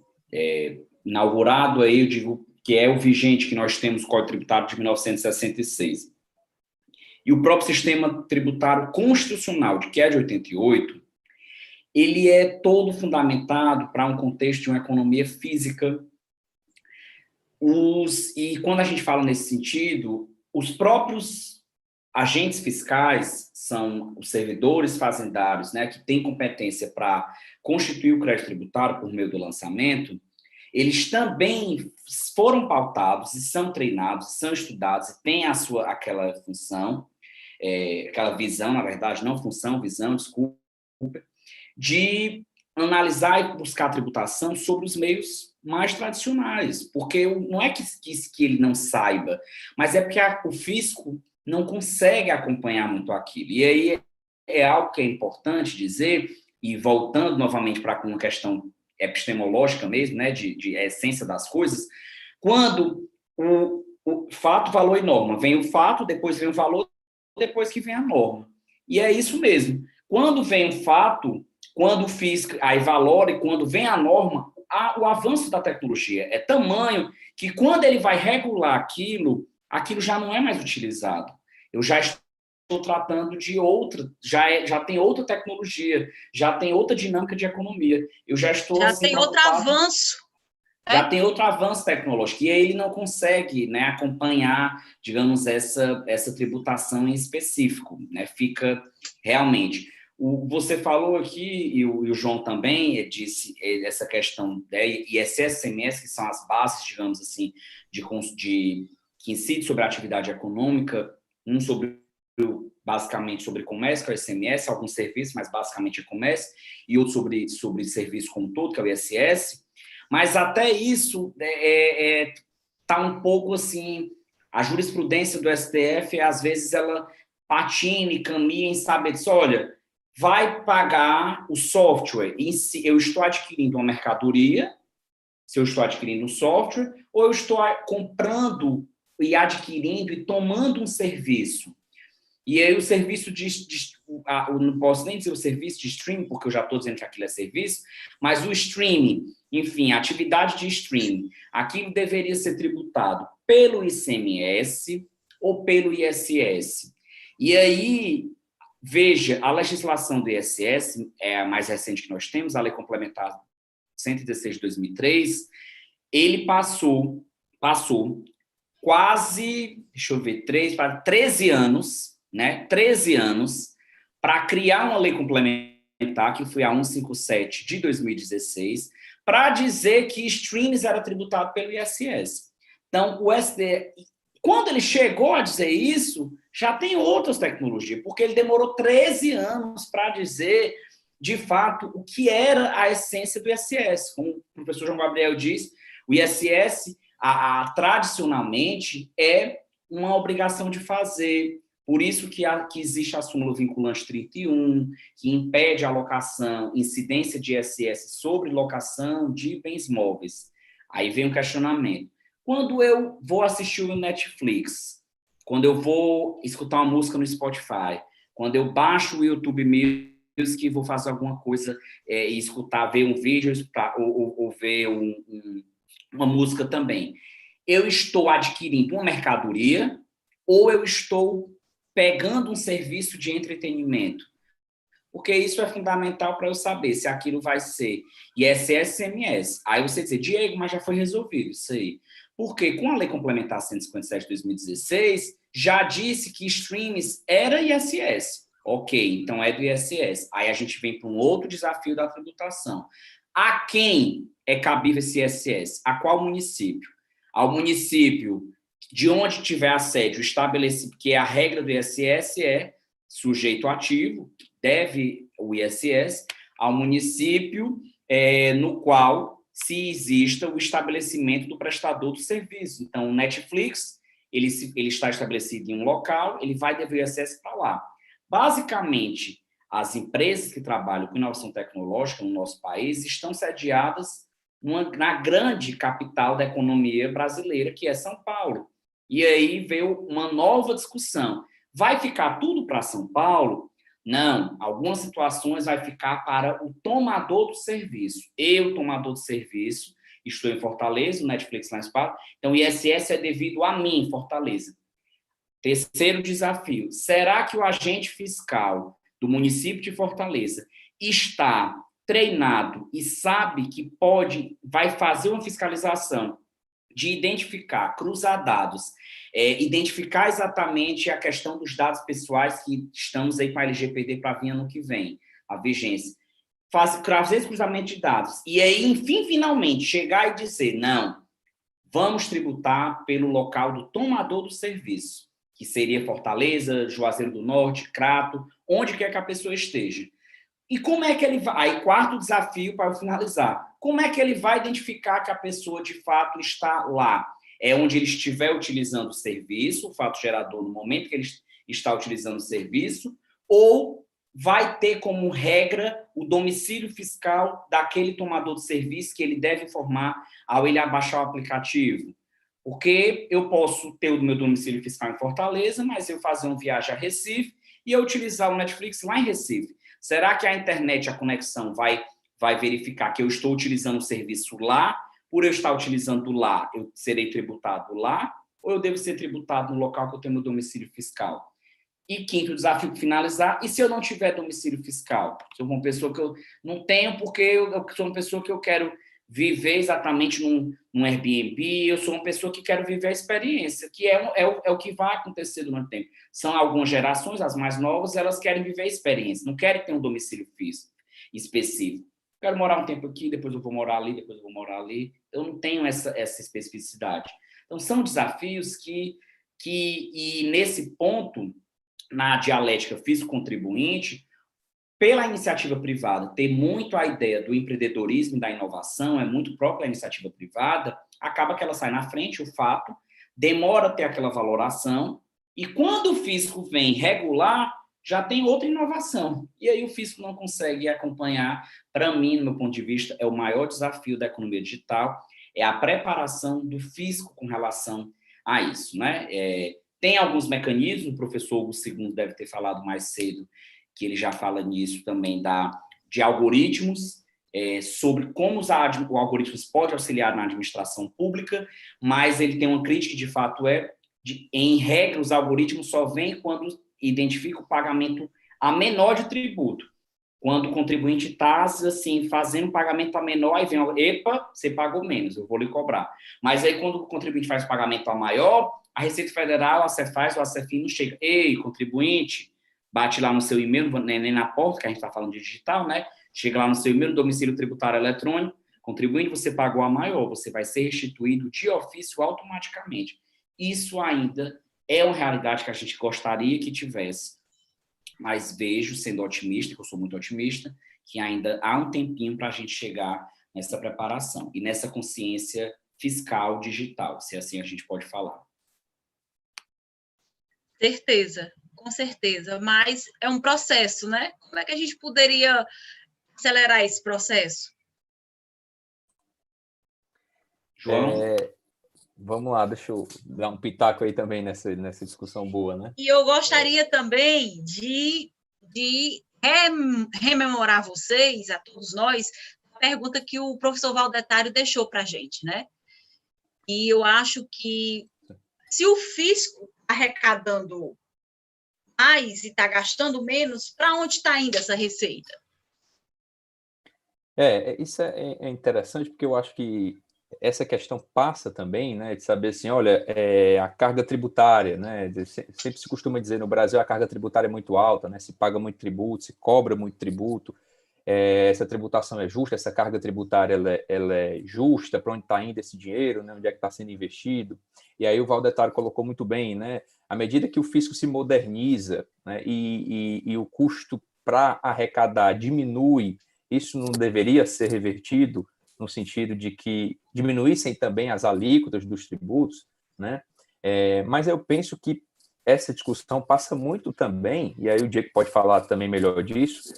inaugurado aí, eu digo que é o vigente que nós temos, o Código Tributário de 1966, e o próprio Sistema Tributário Constitucional, que é de 88, ele é todo fundamentado para um contexto de uma economia física. E quando a gente fala nesse sentido, os próprios agentes fiscais são os servidores fazendários, né, que têm competência para constituir o crédito tributário por meio do lançamento, eles também foram pautados e são treinados, são estudados e têm aquela função, aquela visão, na verdade, não função, visão, desculpa, de analisar e buscar tributação sobre os meios mais tradicionais, porque não é que ele não saiba, mas é porque o fisco não consegue acompanhar muito aquilo. E aí é algo que é importante dizer, e voltando novamente para uma questão epistemológica mesmo, né, de essência das coisas, quando o fato, valor e norma, vem o fato, depois vem o valor, depois que vem a norma. E é isso mesmo. Quando vem o fato, quando o físico aí valora e quando vem a norma, o avanço da tecnologia é tamanho que quando ele vai regular aquilo já não é mais utilizado. Eu já estou tratando de outra, já tem outra tecnologia, já tem outra dinâmica de economia. Eu já estou Já assim, tem outro avanço. Já tem outro avanço tecnológico, e aí ele não consegue, né, acompanhar, digamos, essa tributação em específico, né, fica realmente... Você falou aqui, e o João também disse essa questão da ISS, CMS, que são as bases, digamos assim, que incidem sobre a atividade econômica, basicamente sobre comércio, que é o ICMS, alguns serviços, mas basicamente é comércio, e outro sobre serviço como um todo, que é o ISS. Mas até isso está um pouco assim, a jurisprudência do STF, às vezes, ela patina e caminha em saber disso, olha, vai pagar o software, eu estou adquirindo uma mercadoria, se eu estou adquirindo um software, ou eu estou comprando e adquirindo e tomando um serviço. E aí o serviço não posso nem dizer o serviço de streaming, porque eu já estou dizendo que aquilo é serviço, mas o streaming, enfim, a atividade de streaming, aquilo deveria ser tributado pelo ICMS ou pelo ISS. E aí, veja, a legislação do ISS, é a mais recente que nós temos, a Lei Complementar 116 de 2003, ele passou quase, 13 anos, né? 13 anos, para criar uma lei complementar, que foi a 157 de 2016, para dizer que streams era tributado pelo ISS. Então, o STF, quando ele chegou a dizer isso, já tem outras tecnologias, porque ele demorou 13 anos para dizer, de fato, o que era a essência do ISS. Como o professor João Gabriel diz, o ISS, tradicionalmente, é uma obrigação de fazer. Por isso que existe a súmula vinculante 31, que impede a locação, incidência de ISS sobre locação de bens móveis. Aí vem o questionamento. Quando eu vou assistir o Netflix, quando eu vou escutar uma música no Spotify, quando eu baixo o YouTube Music e vou fazer alguma coisa e ver um vídeo ou ver uma música também, eu estou adquirindo uma mercadoria ou eu estou pegando um serviço de entretenimento? Porque isso é fundamental para eu saber se aquilo vai ser ISS, CMS. Aí você dizer, Diego, mas já foi resolvido isso aí. Porque com a Lei Complementar 157 de 2016, já disse que streams era ISS. Ok, então é do ISS. Aí a gente vem para um outro desafio da tributação. A quem é cabível esse ISS? A qual município? Ao município de onde tiver a sede, o estabelecido, que é a regra do ISS, é sujeito ativo, deve o ISS ao município no qual se exista o estabelecimento do prestador do serviço. Então, o Netflix, ele está estabelecido em um local, ele vai dever o ISS para lá. Basicamente, as empresas que trabalham com inovação tecnológica no nosso país estão sediadas na grande capital da economia brasileira, que é São Paulo. E aí veio uma nova discussão. Vai ficar tudo para São Paulo? Não. Algumas situações vai ficar para o tomador do serviço. Eu, tomador de serviço, estou em Fortaleza, o Netflix lá em Esparta, então o ISS é devido a mim, em Fortaleza. Terceiro desafio. Será que o agente fiscal do município de Fortaleza está treinado e sabe que vai fazer uma fiscalização de identificar, cruzar dados, identificar exatamente a questão dos dados pessoais que estamos aí com a LGPD para vir ano que vem, a vigência. Fazer esse cruzamento de dados. E aí, enfim, finalmente, chegar e dizer, não, vamos tributar pelo local do tomador do serviço, que seria Fortaleza, Juazeiro do Norte, Crato, onde quer que a pessoa esteja. E como é que ele vai... Aí, quarto desafio para eu finalizar. Como é que ele vai identificar que a pessoa, de fato, está lá? É onde ele estiver utilizando o serviço, o fato gerador, no momento que ele está utilizando o serviço, ou vai ter como regra o domicílio fiscal daquele tomador de serviço que ele deve informar ao ele abaixar o aplicativo. Porque eu posso ter o meu domicílio fiscal em Fortaleza, mas eu fazer uma viagem a Recife e eu utilizar o Netflix lá em Recife. Será que a internet, a conexão, vai verificar que eu estou utilizando o serviço lá? Por eu estar utilizando lá, eu serei tributado lá? Ou eu devo ser tributado no local que eu tenho meu domicílio fiscal? E quinto desafio para finalizar, e se eu não tiver domicílio fiscal? Sou uma pessoa que eu não tenho porque eu sou uma pessoa que eu quero viver exatamente num Airbnb, eu sou uma pessoa que quero viver a experiência, que é o que vai acontecer durante o tempo. São algumas gerações, as mais novas, elas querem viver a experiência, não querem ter um domicílio físico específico. Quero morar um tempo aqui, depois eu vou morar ali, depois eu vou morar ali. Eu não tenho essa especificidade. Então, são desafios e nesse ponto, na dialética físico-contribuinte, pela iniciativa privada ter muito a ideia do empreendedorismo e da inovação, é muito própria da iniciativa privada, acaba que ela sai na frente, o fato, demora a ter aquela valoração, e quando o fisco vem regular, já tem outra inovação. E aí o fisco não consegue acompanhar. Para mim, no meu ponto de vista, é o maior desafio da economia digital, é a preparação do fisco com relação a isso, né? Tem alguns mecanismos, o professor Hugo II deve ter falado mais cedo, que ele já fala nisso também, de algoritmos, sobre como o algoritmos pode auxiliar na administração pública, mas ele tem uma crítica, de fato, em regra, os algoritmos só vêm quando identifica o pagamento a menor de tributo. Quando o contribuinte está assim, fazendo pagamento a menor, aí vem, epa, você pagou menos, eu vou lhe cobrar. Mas aí, quando o contribuinte faz pagamento a maior, a Receita Federal, a Cefaz, o ACFIN chega, ei, contribuinte, bate lá no seu e-mail, nem na porta, que a gente está falando de digital, né? Chega lá no seu e-mail, no domicílio tributário eletrônico, contribuinte, você pagou a maior, você vai ser restituído de ofício automaticamente. Isso ainda é uma realidade que a gente gostaria que tivesse, mas vejo, sendo otimista, que eu sou muito otimista, que ainda há um tempinho para a gente chegar nessa preparação e nessa consciência fiscal digital, se assim a gente pode falar. Certeza, com certeza, mas é um processo, né? Como é que a gente poderia acelerar esse processo? João? Vamos lá, deixa eu dar um pitaco aí também nessa discussão boa, né? E eu gostaria também de rememorar vocês, a todos nós, a pergunta que o professor Valdetário deixou para a gente, né? E eu acho que se o fisco arrecadando mais e está gastando menos, para onde está indo essa receita? Isso é interessante, porque eu acho que essa questão passa também, né, de saber assim, olha, a carga tributária, né, sempre se costuma dizer no Brasil a carga tributária é muito alta, né, se paga muito tributo, se cobra muito tributo, essa tributação é justa, essa carga tributária ela é justa, para onde está indo esse dinheiro, né, onde é que está sendo investido, e aí o Valdetário colocou muito bem, né, à medida que o fisco se moderniza, né, e o custo para arrecadar diminui, isso não deveria ser revertido no sentido de que diminuíssem também as alíquotas dos tributos, né? Mas eu penso que essa discussão passa muito também, e aí o Diego pode falar também melhor disso,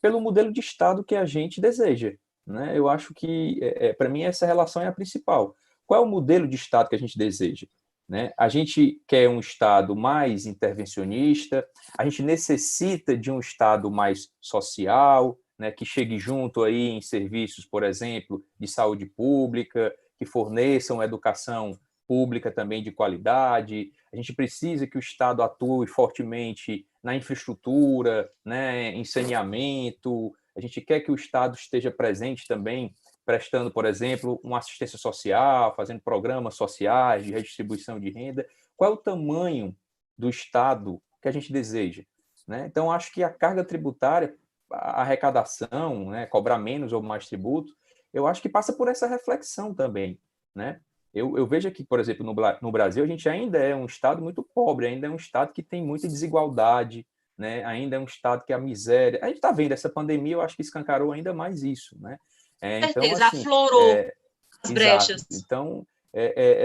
pelo modelo de Estado que a gente deseja, né? Eu acho que, para mim, essa relação é a principal. Qual é o modelo de Estado que a gente deseja? Né? A gente quer um Estado mais intervencionista, a gente necessita de um Estado mais social, né, que chegue junto aí em serviços, por exemplo, de saúde pública, que forneçam educação pública também de qualidade. A gente precisa que o Estado atue fortemente na infraestrutura, né, em saneamento. A gente quer que o Estado esteja presente também, prestando, por exemplo, uma assistência social, fazendo programas sociais de redistribuição de renda. Qual é o tamanho do Estado que a gente deseja? Né? Então, acho que a carga tributária, a arrecadação, né, cobrar menos ou mais tributo, eu acho que passa por essa reflexão também, né? Eu vejo aqui, por exemplo, no Brasil, a gente ainda é um Estado muito pobre, ainda é um Estado que tem muita desigualdade, né? Ainda é um Estado que a miséria... A gente está vendo, essa pandemia, eu acho que escancarou ainda mais isso, né? Então, certeza, assim, aflorou as brechas. Então,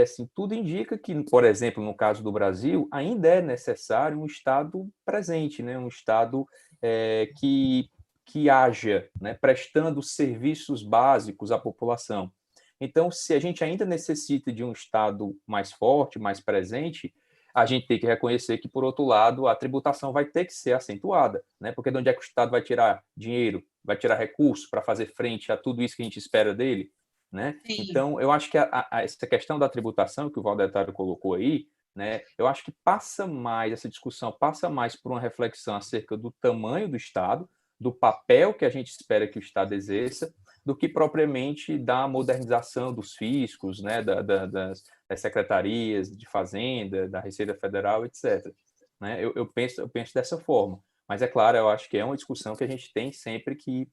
assim, tudo indica que, por exemplo, no caso do Brasil, ainda é necessário um Estado presente, né? Um Estado que haja, né, prestando serviços básicos à população. Então, se a gente ainda necessita de um Estado mais forte, mais presente, a gente tem que reconhecer que, por outro lado, a tributação vai ter que ser acentuada, né? Porque de onde é que o Estado vai tirar dinheiro, vai tirar recursos para fazer frente a tudo isso que a gente espera dele, né? Então, eu acho que essa questão da tributação que o Valdetário colocou aí, né, eu acho que essa discussão passa mais por uma reflexão acerca do tamanho do Estado, do papel que a gente espera que o Estado exerça, do que propriamente da modernização dos fiscos, né, das secretarias de Fazenda, da Receita Federal, etc. Né? Eu penso dessa forma. Mas, é claro, eu acho que é uma discussão que a gente tem sempre que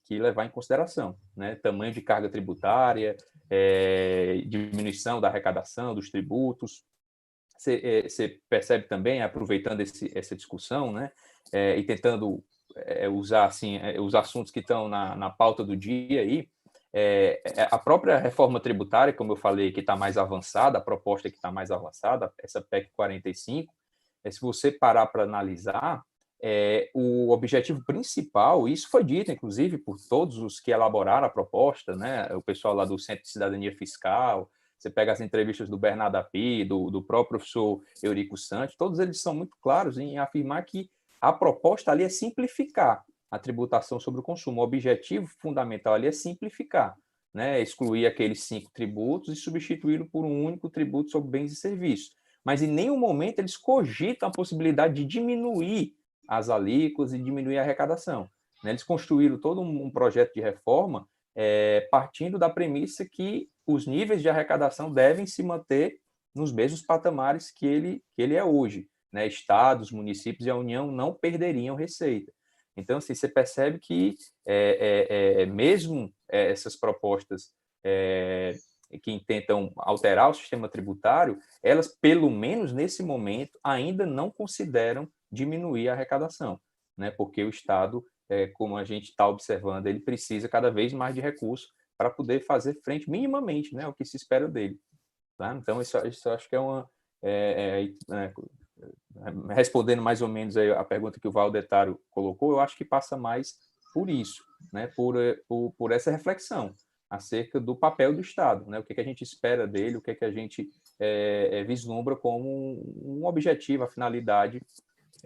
levar em consideração. Né? Tamanho de carga tributária, diminuição da arrecadação, dos tributos. Você percebe também, aproveitando essa discussão, né, e tentando usar assim, os assuntos que estão na pauta do dia aí, a própria reforma tributária, como eu falei, que está mais avançada, a proposta que está mais avançada, essa PEC 45, se você parar para analisar, o objetivo principal, isso foi dito, inclusive, por todos os que elaboraram a proposta, né, o pessoal lá do Centro de Cidadania Fiscal, você pega as entrevistas do Bernardo Api, do próprio professor Eurico Santos, todos eles são muito claros em afirmar que a proposta ali é simplificar a tributação sobre o consumo. O objetivo fundamental ali é simplificar, né? Excluir aqueles 5 tributos e substituí-lo por um único tributo sobre bens e serviços. Mas em nenhum momento eles cogitam a possibilidade de diminuir as alíquotas e diminuir a arrecadação. Né? Eles construíram todo um projeto de reforma partindo da premissa que os níveis de arrecadação devem se manter nos mesmos patamares que ele é hoje. Né? Estados, municípios e a União não perderiam receita. Então, assim, você percebe que mesmo essas propostas que intentam alterar o sistema tributário, elas, pelo menos nesse momento, ainda não consideram diminuir a arrecadação, né? Porque o Estado, como a gente está observando, ele precisa cada vez mais de recursos para poder fazer frente minimamente, né, ao que se espera dele. Tá? Então, isso acho que é uma... respondendo mais ou menos a pergunta que o Valdetário colocou, eu acho que passa mais por isso, né? por essa reflexão acerca do papel do Estado, né? O que a gente espera dele, o que a gente vislumbra como um objetivo, a finalidade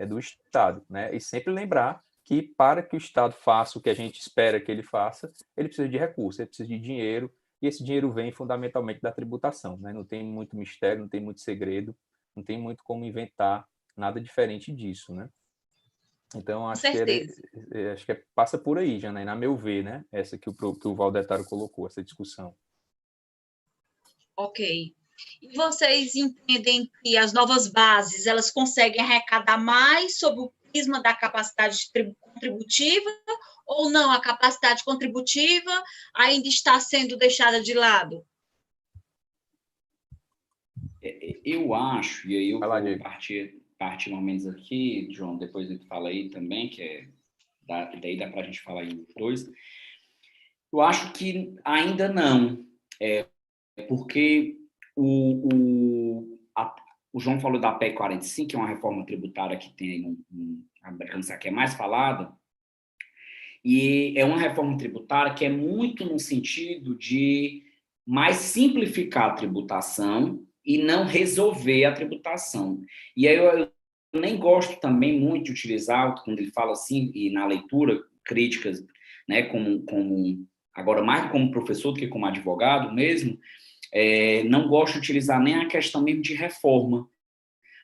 do Estado, né? E sempre lembrar que para que o Estado faça o que a gente espera que ele faça, ele precisa de recursos, ele precisa de dinheiro, e esse dinheiro vem fundamentalmente da tributação, né? Não tem muito mistério, não tem muito segredo, não tem muito como inventar nada diferente disso, né? Então, acho que passa por aí, Janaína, a meu ver, né? Essa que o Valdetário colocou, essa discussão. Ok. E vocês entendem que as novas bases, elas conseguem arrecadar mais sob o prisma da capacidade contributiva, ou não? A capacidade contributiva ainda está sendo deixada de lado? Eu acho, e aí eu Vai lá, vou partir mais ou menos aqui, João, depois ele fala aí também, daí dá para a gente falar em dois. Eu acho que ainda não, porque o João falou da PEC 45, que é uma reforma tributária que tem a que é mais falada, e é uma reforma tributária que é muito no sentido de mais simplificar a tributação e não resolver a tributação. E aí eu nem gosto também muito de utilizar, quando ele fala assim, e na leitura, críticas, né, como agora mais como professor do que como advogado mesmo, não gosto de utilizar nem a questão mesmo de reforma.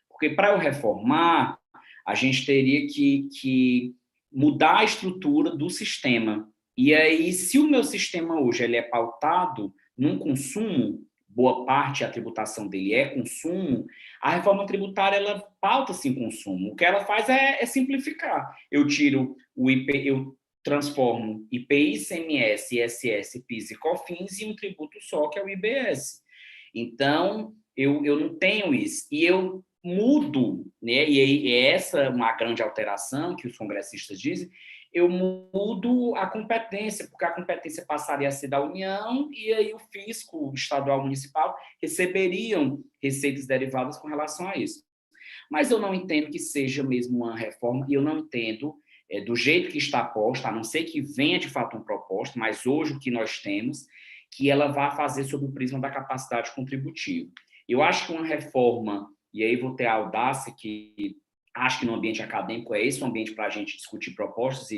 Porque para eu reformar, a gente teria que mudar a estrutura do sistema. E aí, se o meu sistema hoje ele é pautado num consumo, boa parte da tributação dele é consumo, a reforma tributária ela pauta-se em consumo. O que ela faz é simplificar. Eu tiro o IP, eu transformo IPI, ICMS, ISS, PIS e COFINS em um tributo só, que é o IBS. Então, eu não tenho isso. E eu mudo, né? E essa é uma grande alteração que os congressistas dizem, eu mudo a competência, porque a competência passaria a ser da União e aí o fisco estadual municipal receberiam receitas derivadas com relação a isso. mas eu não entendo que seja mesmo uma reforma, e eu não entendo do jeito que está posta, a não ser que venha de fato uma proposta, mas hoje o que nós temos, que ela vá fazer sob o prisma da capacidade contributiva. Eu acho que uma reforma, e aí vou ter a audácia que acho que no ambiente acadêmico é esse o ambiente para a gente discutir propostas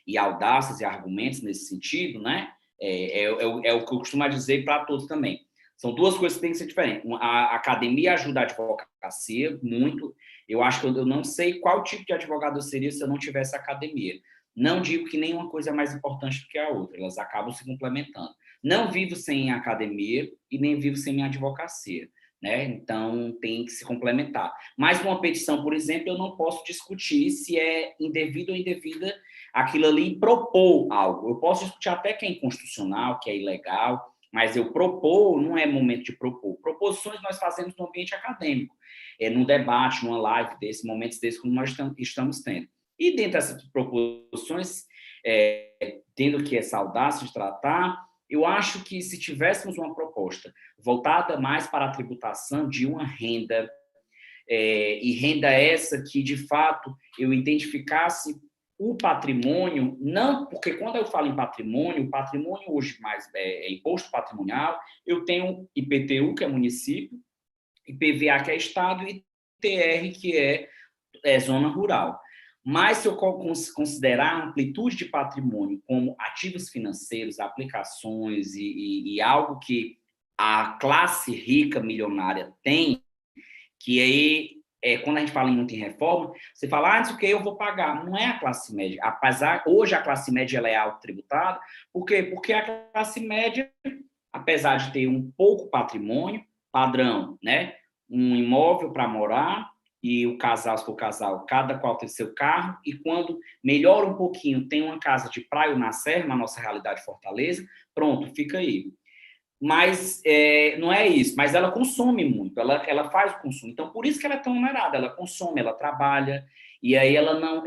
e audácias e argumentos nesse sentido, né? O que eu costumo dizer para todos também. São duas coisas que têm que ser diferentes. A academia ajuda a advocacia muito. Eu acho que eu não sei qual tipo de advogado eu seria se eu não tivesse academia. Não digo que nenhuma coisa é mais importante do que a outra, elas acabam se complementando. Não vivo sem academia e nem vivo sem minha advocacia, né? Então, tem que se complementar. Mas uma petição, por exemplo, eu não posso discutir se é indevido ou indevida aquilo ali propor algo. Eu posso discutir até que é inconstitucional, que é ilegal, mas eu propor não é momento de propor. Proposições nós fazemos no ambiente acadêmico, num debate, numa live desse, momentos desses como nós estamos tendo. E dentro dessas proposições, tendo que essa audácia de tratar, eu acho que se tivéssemos uma proposta voltada mais para a tributação de uma renda, e renda essa que, de fato, eu identificasse o patrimônio, não, porque quando eu falo em patrimônio, o patrimônio hoje mais imposto patrimonial, eu tenho IPTU, que é município, IPVA, que é estado, e ITR, que é zona rural. Mas se eu considerar a amplitude de patrimônio como ativos financeiros, aplicações e algo que a classe rica milionária tem, que aí, quando a gente fala muito em reforma, você fala, isso que eu vou pagar. Não é a classe média. Apesar, hoje a classe média ela é autotributada. Por quê? Porque a classe média, apesar de ter um pouco patrimônio, padrão, né? Um imóvel para morar, e o casal, se for casal, cada qual tem seu carro, e quando melhora um pouquinho, tem uma casa de praia ou na serra, na nossa realidade Fortaleza, pronto, fica aí. Mas não é isso, mas ela consome muito, ela faz o consumo, então por isso que ela é tão onerada, ela consome, ela trabalha, e aí ela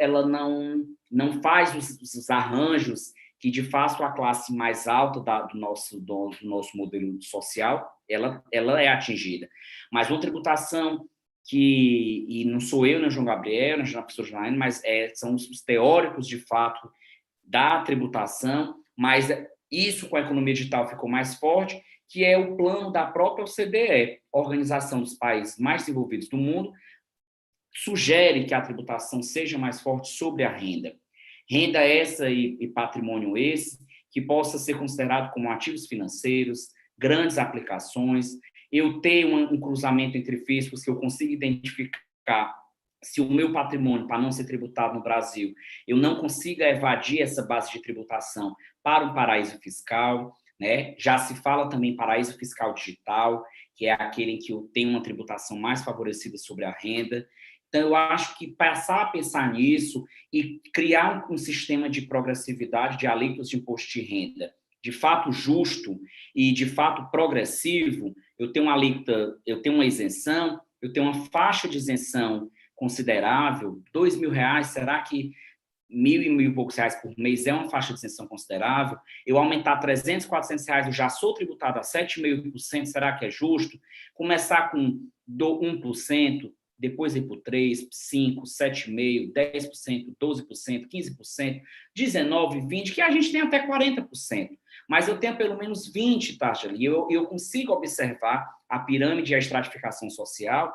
não faz os arranjos que, de fato, a classe mais alta do nosso modelo social, ela é atingida. Mas uma tributação e não sou eu, nem o João Gabriel, nem a professora Janaína, mas são os teóricos, de fato, da tributação, mas isso com a economia digital ficou mais forte, que é o plano da própria OCDE, Organização dos Países Mais Desenvolvidos do Mundo, sugere que a tributação seja mais forte sobre a renda. Renda essa e patrimônio esse, que possa ser considerado como ativos financeiros, grandes aplicações, eu ter um cruzamento entre fiscos que eu consiga identificar se o meu patrimônio, para não ser tributado no Brasil, eu não consiga evadir essa base de tributação para um paraíso fiscal, né? Já se fala também paraíso fiscal digital, que é aquele em que eu tenho uma tributação mais favorecida sobre a renda. Então, eu acho que passar a pensar nisso e criar um sistema de progressividade de alíquotas de imposto de renda, de fato justo e de fato progressivo, eu tenho uma alíquota, eu tenho uma isenção, eu tenho uma faixa de isenção considerável, R$2.000, será que R$1.000 e poucos por mês é uma faixa de isenção considerável? Eu aumentar R$300, R$400, eu já sou tributado a 7,5%, será que é justo? Começar com 1%, depois ir para 3%, 5%, 7,5%, 10%, 12%, 15%, 19%, 20%, que a gente tem até 40%. Mas eu tenho pelo menos 20%, taxa ali. Eu consigo observar a pirâmide e a estratificação social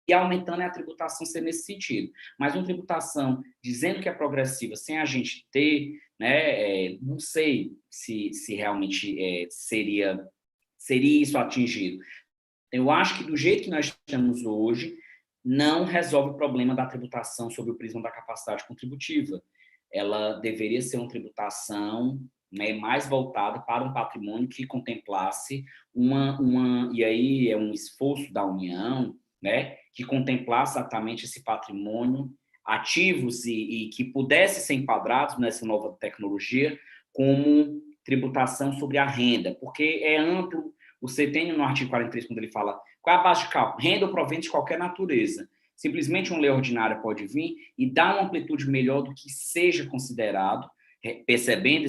e aumentando a tributação ser nesse sentido. Mas uma tributação dizendo que é progressiva, sem a gente ter, né, não sei se realmente seria isso atingido. Eu acho que do jeito que nós estamos hoje, não resolve o problema da tributação sob o prisma da capacidade contributiva. Ela deveria ser uma tributação, né, mais voltada para um patrimônio que contemplasse e aí é um esforço da União, né, que contemplasse exatamente esse patrimônio, ativos e que pudesse ser enquadrados nessa nova tecnologia como tributação sobre a renda, porque é amplo. Você tem no artigo 43, quando ele fala qual é a base de cálculo? Renda ou provento de qualquer natureza. Simplesmente uma lei ordinária pode vir e dar uma amplitude melhor do que seja considerado, percebendo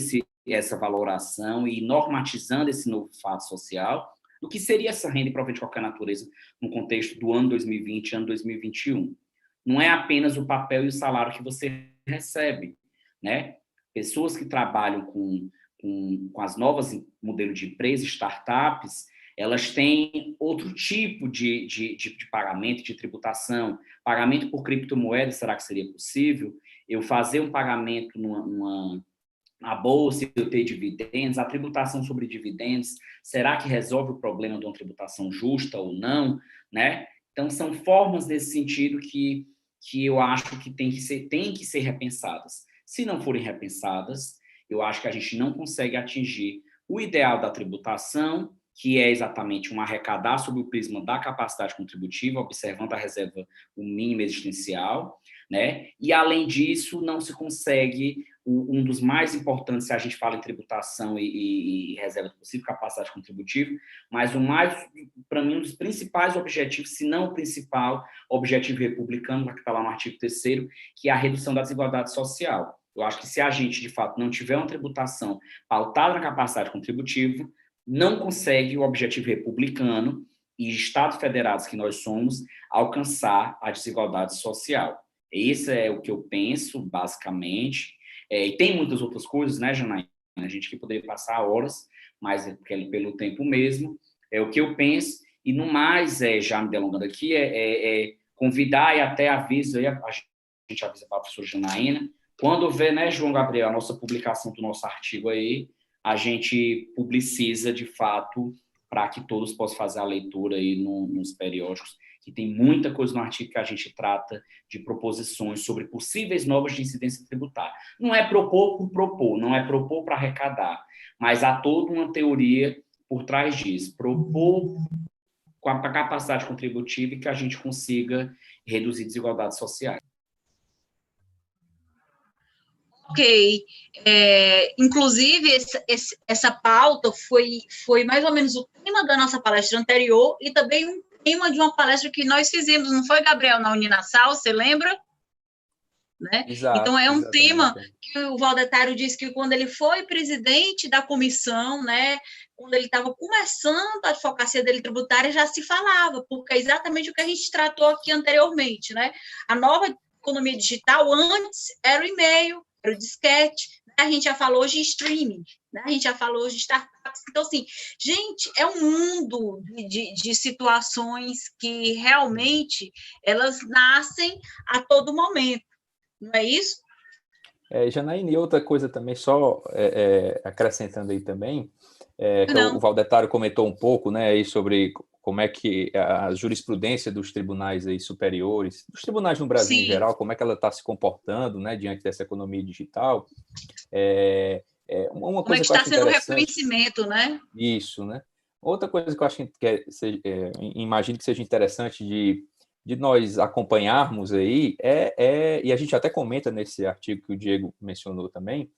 essa valoração e normatizando esse novo fato social, do que seria essa renda e provento de qualquer natureza no contexto do ano 2020 e ano 2021. Não é apenas o papel e o salário que você recebe, né? Pessoas que trabalham com as novas modelos de empresa, startups, elas têm outro tipo de pagamento, de tributação. Pagamento por criptomoeda, será que seria possível? Eu fazer um pagamento na bolsa e eu ter dividendos, a tributação sobre dividendos, será que resolve o problema de uma tributação justa ou não? Né? Então, são formas nesse sentido que eu acho que tem que ser repensadas. Se não forem repensadas, eu acho que a gente não consegue atingir o ideal da tributação, que é exatamente um arrecadar sob o prisma da capacidade contributiva, observando a reserva o mínimo existencial, né? E, além disso, não se consegue um dos mais importantes, se a gente fala em tributação e reserva possível, capacidade contributiva, mas para mim, um dos principais objetivos, se não o principal objetivo republicano, que está lá no artigo 3º, que é a redução da desigualdade social. Eu acho que se a gente, de fato, não tiver uma tributação pautada na capacidade contributiva, não consegue o objetivo republicano e Estados federados que nós somos alcançar a desigualdade social. Esse é o que eu penso, basicamente. E tem muitas outras coisas, né, Janaína? A gente que poderia passar horas, mas pelo tempo mesmo, é o que eu penso. E, no mais, já me delongando aqui, convidar e até aviso, a gente avisa para a professora Janaína, quando vê, né, João Gabriel, a nossa publicação do nosso artigo aí, a gente publiciza, de fato, para que todos possam fazer a leitura aí nos periódicos, que tem muita coisa no artigo que a gente trata de proposições sobre possíveis novas de incidência tributária. Não é propor por propor, não é propor para arrecadar, mas há toda uma teoria por trás disso. Propor com a capacidade contributiva e que a gente consiga reduzir desigualdades sociais. Ok. Inclusive, essa pauta foi mais ou menos o tema da nossa palestra anterior e também um tema de uma palestra que nós fizemos, não foi, Gabriel, na Uninasal, você lembra? Né? Exato, então, é um exatamente. tema que o Valdetário disse que quando ele foi presidente da comissão, né, quando ele estava começando a advocacia dele tributária, já se falava, porque é exatamente o que a gente tratou aqui anteriormente. Né? A nova economia digital, antes, era o e-mail, era o disquete, né? A gente já falou hoje de streaming, né? A gente já falou hoje de startups. Então, assim, gente, é um mundo de situações que realmente elas nascem a todo momento, não é isso? Janaína, e outra coisa também, só acrescentando aí também, que o Valdetário comentou um pouco, né, aí sobre como é que a jurisprudência dos tribunais aí superiores, dos tribunais no Brasil em geral, como é que ela está se comportando, né, diante dessa economia digital. Uma coisa como é que está sendo o reconhecimento, né? Isso, né? Outra coisa que eu acho que imagino que seja interessante de nós acompanharmos aí e a gente até comenta nesse artigo que o Diego mencionou também,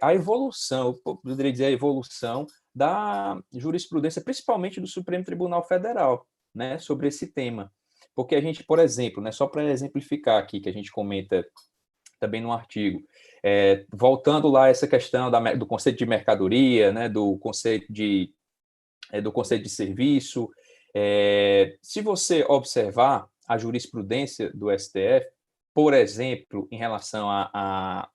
a evolução, eu poderia dizer a evolução da jurisprudência, principalmente do Supremo Tribunal Federal, né, sobre esse tema. Porque a gente, por exemplo, né, só para exemplificar aqui, que a gente comenta também no artigo, voltando lá a essa questão do conceito de mercadoria, né, do conceito de serviço, se você observar a jurisprudência do STF, por exemplo, em relação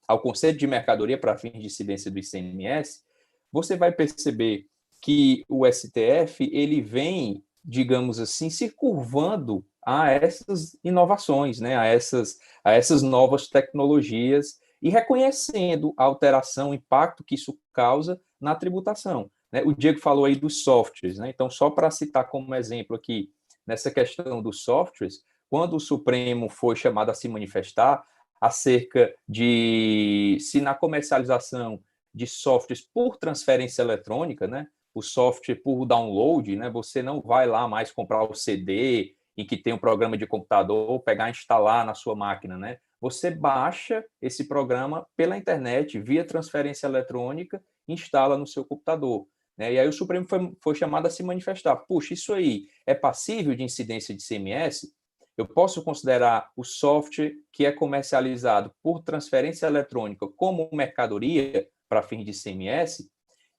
ao conceito de mercadoria para fins de incidência do ICMS, você vai perceber que o STF ele vem, digamos assim, se curvando a essas inovações, né, a essas novas tecnologias e reconhecendo a alteração, o impacto que isso causa na tributação. Né? O Diego falou aí dos softwares, né? Então, só para citar como exemplo aqui, nessa questão dos softwares, quando o Supremo foi chamado a se manifestar acerca de se na comercialização de softwares por transferência eletrônica, né, o software por download, né, você não vai lá mais comprar o CD em que tem um programa de computador, pegar e instalar na sua máquina, né? Você baixa esse programa pela internet, via transferência eletrônica, instala no seu computador. Né? E aí o Supremo foi chamado a se manifestar. Puxa, isso aí é passível de incidência de ICMS? Eu posso considerar o software que é comercializado por transferência eletrônica como mercadoria para fins de ICMS?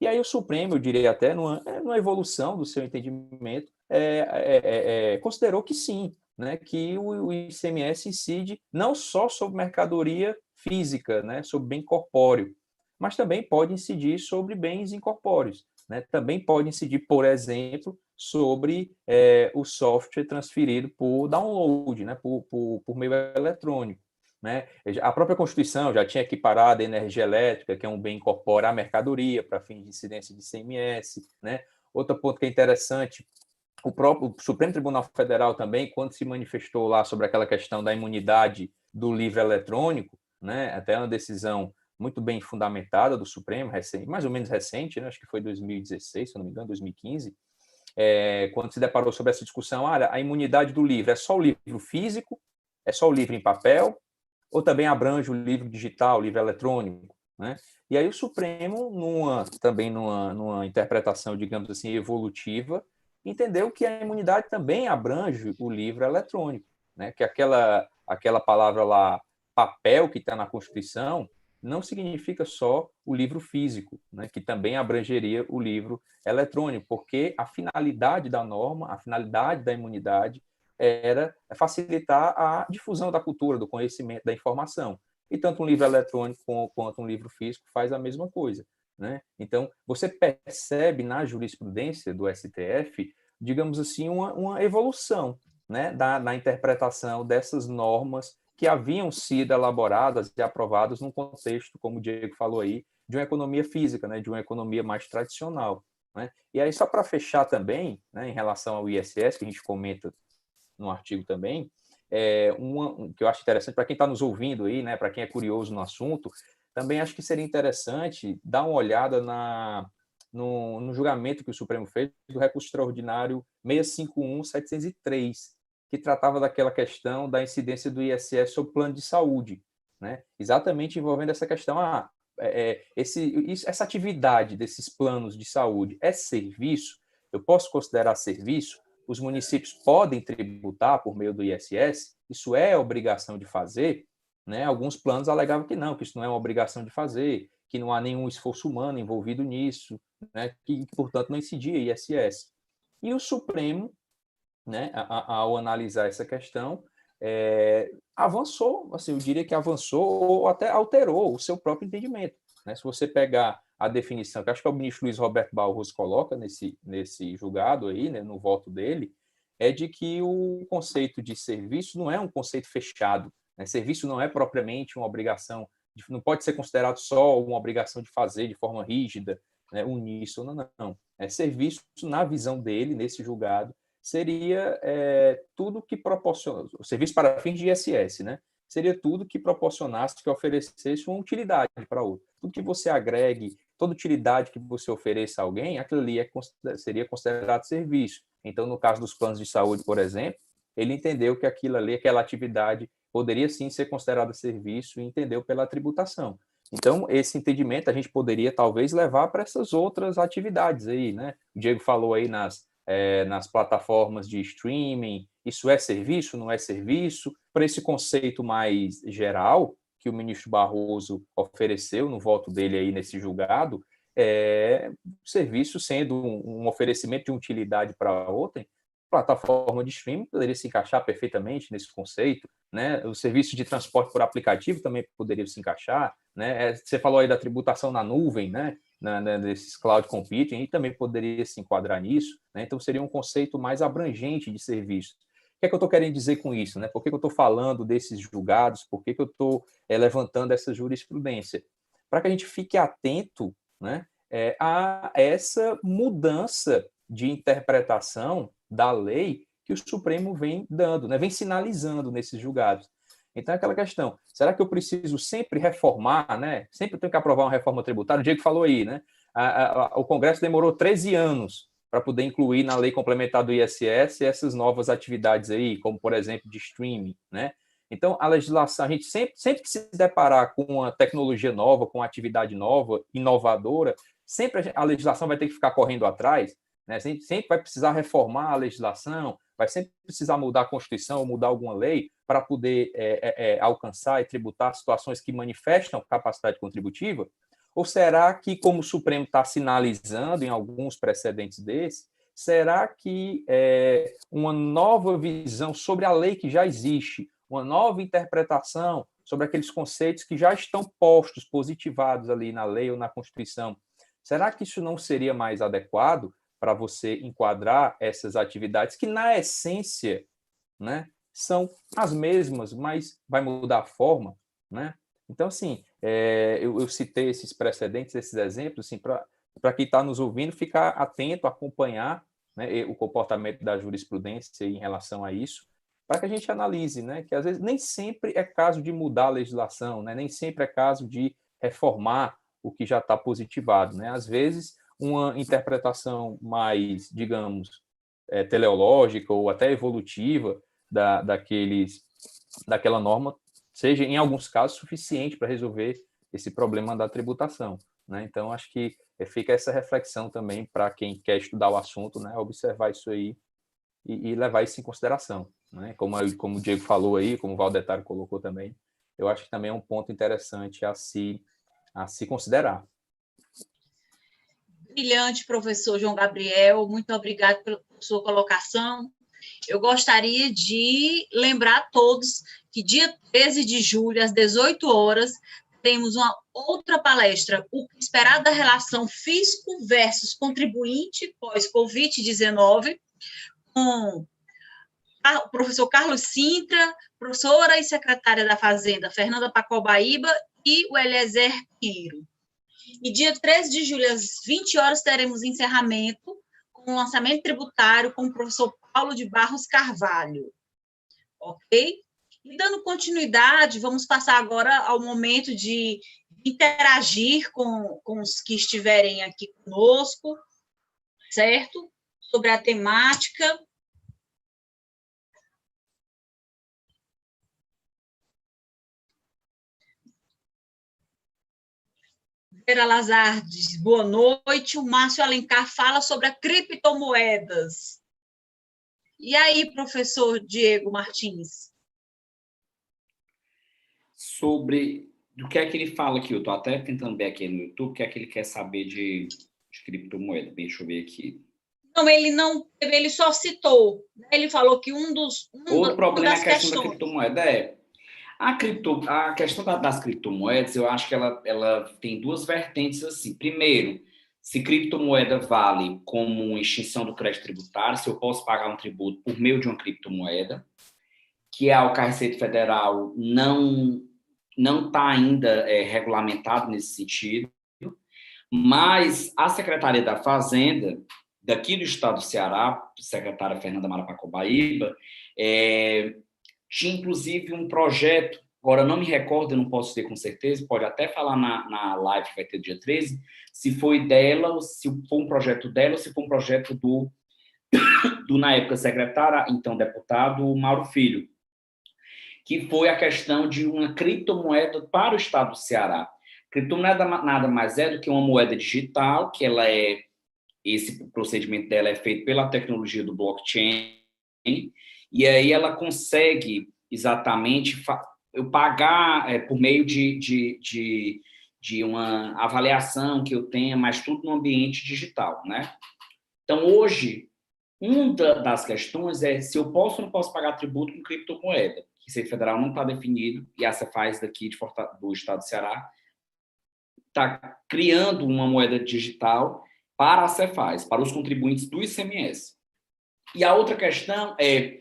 E aí o Supremo, eu diria até, numa evolução do seu entendimento, considerou que sim, né, que o ICMS incide não só sobre mercadoria física, né, sobre bem corpóreo, mas também pode incidir sobre bens incorpóreos, né? Também pode incidir, por exemplo, sobre o software transferido por download, né, por meio eletrônico. Né? A própria Constituição já tinha equiparado a energia elétrica, que é um bem incorpóreo, à mercadoria para fins de incidência de ICMS. Né? Outro ponto que é interessante, o próprio Supremo Tribunal Federal também, quando se manifestou lá sobre aquela questão da imunidade do livro eletrônico, né? Até uma decisão muito bem fundamentada do Supremo, recente, mais ou menos recente, né? Acho que foi 2016, se não me engano, 2015, quando se deparou sobre essa discussão, a imunidade do livro é só o livro físico, é só o livro em papel, ou também abrange o livro digital, o livro eletrônico, né? E aí o Supremo, também numa interpretação, digamos assim, evolutiva, entendeu que a imunidade também abrange o livro eletrônico, né? Que aquela palavra lá, papel, que está na Constituição, não significa só o livro físico, né? Que também abrangeria o livro eletrônico, porque a finalidade da norma, a finalidade da imunidade era facilitar a difusão da cultura, do conhecimento, da informação. E tanto um livro eletrônico quanto um livro físico faz a mesma coisa. Né? Então, você percebe na jurisprudência do STF, digamos assim, uma evolução, né, na interpretação dessas normas que haviam sido elaboradas e aprovadas num contexto, como o Diego falou aí, de uma economia física, né, de uma economia mais tradicional. Né? E aí, só para fechar também, né, em relação ao ISS, que a gente comenta no artigo também, que eu acho interessante para quem está nos ouvindo aí, né, para quem é curioso no assunto, também acho que seria interessante dar uma olhada no julgamento que o Supremo fez do recurso extraordinário 651.703, que tratava daquela questão da incidência do ISS sobre o plano de saúde, né? Exatamente envolvendo essa questão, essa atividade desses planos de saúde é serviço? Eu posso considerar serviço? Os municípios podem tributar por meio do ISS? Isso é obrigação de fazer? Né? Alguns planos alegavam que não, que isso não é uma obrigação de fazer, que não há nenhum esforço humano envolvido nisso, né? Que, portanto, não incidia ISS. E o Supremo, né, ao analisar essa questão, avançou, assim, eu diria que avançou ou até alterou o seu próprio entendimento. Né? Se você pegar a definição, que acho que é o ministro Luiz Roberto Barroso coloca nesse julgado aí, né, no voto dele, é de que o conceito de serviço não é um conceito fechado. Né? Serviço não é propriamente uma obrigação, não pode ser considerado só uma obrigação de fazer de forma rígida, né, uníssona, não. Serviço, na visão dele, nesse julgado, seria tudo que proporciona, o serviço para fins de ISS, né? Seria tudo que proporcionasse, que oferecesse uma utilidade para outro. Tudo que você agregue, toda utilidade que você ofereça a alguém, aquilo ali seria considerado serviço. Então, no caso dos planos de saúde, por exemplo, ele entendeu que aquilo ali, aquela atividade, poderia sim ser considerada serviço e entendeu pela tributação. Então, esse entendimento a gente poderia talvez levar para essas outras atividades aí, né? O Diego falou aí nas plataformas de streaming, isso é serviço, não é serviço? Para esse conceito mais geral que o ministro Barroso ofereceu no voto dele aí nesse julgado, serviço sendo um oferecimento de utilidade para outra, plataforma de streaming poderia se encaixar perfeitamente nesse conceito, né? O serviço de transporte por aplicativo também poderia se encaixar, né? Você falou aí da tributação na nuvem, né? Desses cloud computing, e também poderia se enquadrar nisso, né? Então seria um conceito mais abrangente de serviço. O que é que eu estou querendo dizer com isso? Né? Por que eu estou falando desses julgados? Por que eu estou levantando essa jurisprudência? Para que a gente fique atento, né, a essa mudança de interpretação da lei que o Supremo vem dando, né, vem sinalizando nesses julgados. Então, é aquela questão, será que eu preciso sempre reformar, né? Sempre tenho que aprovar uma reforma tributária? O Diego falou aí, né? O Congresso demorou 13 anos para poder incluir na lei complementar do ISS essas novas atividades aí, como, por exemplo, de streaming, né? Então, a legislação, a gente sempre que se deparar com uma tecnologia nova, com uma atividade nova, inovadora, sempre a legislação vai ter que ficar correndo atrás, né? A gente sempre vai precisar reformar a legislação, vai sempre precisar mudar a Constituição ou mudar alguma lei para poder alcançar e tributar situações que manifestam capacidade contributiva, Ou será que, como o Supremo está sinalizando em alguns precedentes desses, será que uma nova visão sobre a lei que já existe, uma nova interpretação sobre aqueles conceitos que já estão postos, positivados ali na lei ou na Constituição, será que isso não seria mais adequado para você enquadrar essas atividades que, na essência, né, são as mesmas, mas vai mudar a forma, né? Então, assim, eu citei esses precedentes, esses exemplos, assim, para quem está nos ouvindo ficar atento, acompanhar, né, o comportamento da jurisprudência em relação a isso, para que a gente analise, né, que às vezes nem sempre é caso de mudar a legislação, né, nem sempre é caso de reformar o que já está positivado, né? Às vezes, uma interpretação mais, digamos, teleológica ou até evolutiva daquela norma seja, em alguns casos, suficiente para resolver esse problema da tributação, né? Então, acho que fica essa reflexão também para quem quer estudar o assunto, né? Observar isso aí e levar isso em consideração, né? Como o Diego falou aí, como o Valdetário colocou também, eu acho que também é um ponto interessante a se considerar. Brilhante, professor João Gabriel, muito obrigado pela sua colocação. Eu gostaria de lembrar a todos que dia 13 de julho, às 18 horas, temos uma outra palestra, o que esperar da relação fisco versus contribuinte pós-Covid-19, com o professor Carlos Sintra, professora e secretária da Fazenda, Fernanda Pacobaíba, e o Eliezer Pinheiro. E dia 13 de julho, às 20 horas, teremos encerramento com o lançamento tributário com o professor Paulo de Barros Carvalho. Ok? E dando continuidade, vamos passar agora ao momento de interagir com os que estiverem aqui conosco, certo? Sobre a temática. Vera Lazardes, boa noite. O Márcio Alencar fala sobre a criptomoedas. E aí, professor Diego Martins? Sobre do que é que ele fala aqui, eu estou até tentando ver aqui no YouTube, o que é que ele quer saber de criptomoeda. Deixa eu ver aqui. Não, ele só citou. Ele falou que Outro problema é a questão questões da criptomoeda. A questão das criptomoedas, eu acho que ela tem duas vertentes assim. Primeiro, se criptomoeda vale como extinção do crédito tributário, se eu posso pagar um tributo por meio de uma criptomoeda, que é algo que a Receita Federal não está ainda regulamentado nesse sentido, mas a Secretaria da Fazenda, daqui do estado do Ceará, a secretária Fernanda Pacobaíba, tinha inclusive um projeto, agora não me recordo, eu não posso dizer com certeza, pode até falar na live que vai ter dia 13, se foi dela, ou se for um projeto dela, ou se for um projeto do na época, secretário, então deputado Mauro Filho, que foi a questão de uma criptomoeda para o estado do Ceará. Criptomoeda nada mais é do que uma moeda digital, que esse procedimento dela é feito pela tecnologia do blockchain, e aí ela consegue exatamente eu pagar por meio de uma avaliação que eu tenha, mas tudo no ambiente digital, né? Então, hoje, uma das questões é se eu posso ou não posso pagar tributo com criptomoeda. A Receita Federal não está definido, e a Cefaz daqui do estado do Ceará está criando uma moeda digital para a Cefaz, para os contribuintes do ICMS. E a outra questão é,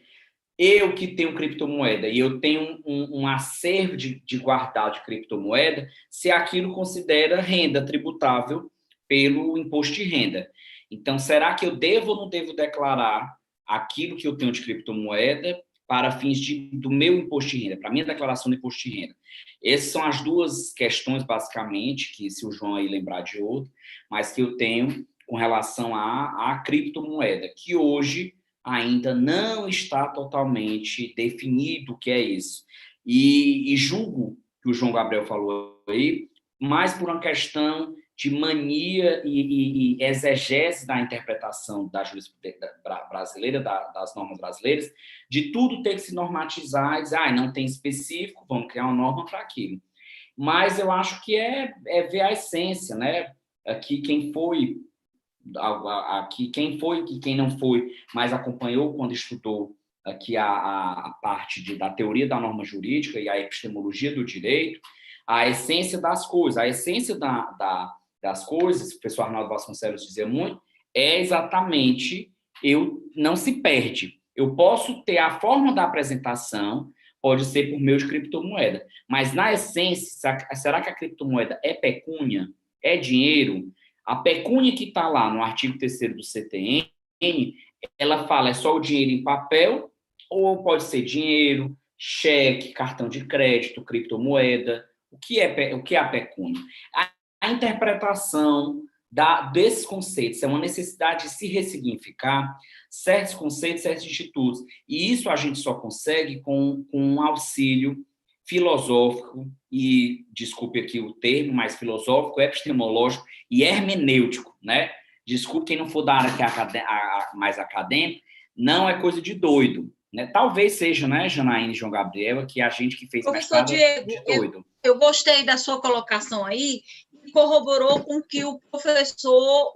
eu que tenho criptomoeda e eu tenho um acervo de guardado de criptomoeda, se aquilo considera renda tributável pelo imposto de renda. Então, será que eu devo ou não devo declarar aquilo que eu tenho de criptomoeda para fins do meu imposto de renda, para a minha declaração de imposto de renda? Essas são as duas questões, basicamente, que se o João aí lembrar de outro, mas que eu tenho com relação à criptomoeda, que hoje ainda não está totalmente definido o que é isso. E julgo que o João Gabriel falou aí, mais por uma questão de mania e exegese da interpretação da jurisprudência brasileira, das normas brasileiras, de tudo ter que se normatizar e dizer, não tem específico, vamos criar uma norma para aquilo. mas eu acho que é ver a essência, né? Aqui quem foi e quem não foi, mas acompanhou quando estudou aqui a parte da teoria da norma jurídica e a epistemologia do direito, a essência das coisas. A essência das coisas, o professor Arnaldo Vasconcelos dizia muito, é exatamente, não se perde. Eu posso ter a forma da apresentação, pode ser por meio de criptomoeda, mas na essência, será que a criptomoeda é pecúnia? É dinheiro? A pecúnia que está lá no artigo 3º do CTN, ela fala, é só o dinheiro em papel, ou pode ser dinheiro, cheque, cartão de crédito, criptomoeda. O que é a pecúnia? A interpretação desses conceitos é uma necessidade de se ressignificar certos conceitos, certos institutos. E isso a gente só consegue com um auxílio filosófico, e, desculpe aqui o termo, mas filosófico, epistemológico e hermenêutico, né? Desculpe quem não for da área que é mais acadêmica, não é coisa de doido, né? Talvez seja, né, Janaína e João Gabriel, que a gente que fez Professor mestrado Diego, de doido. Eu gostei da sua colocação aí, e corroborou com o que o professor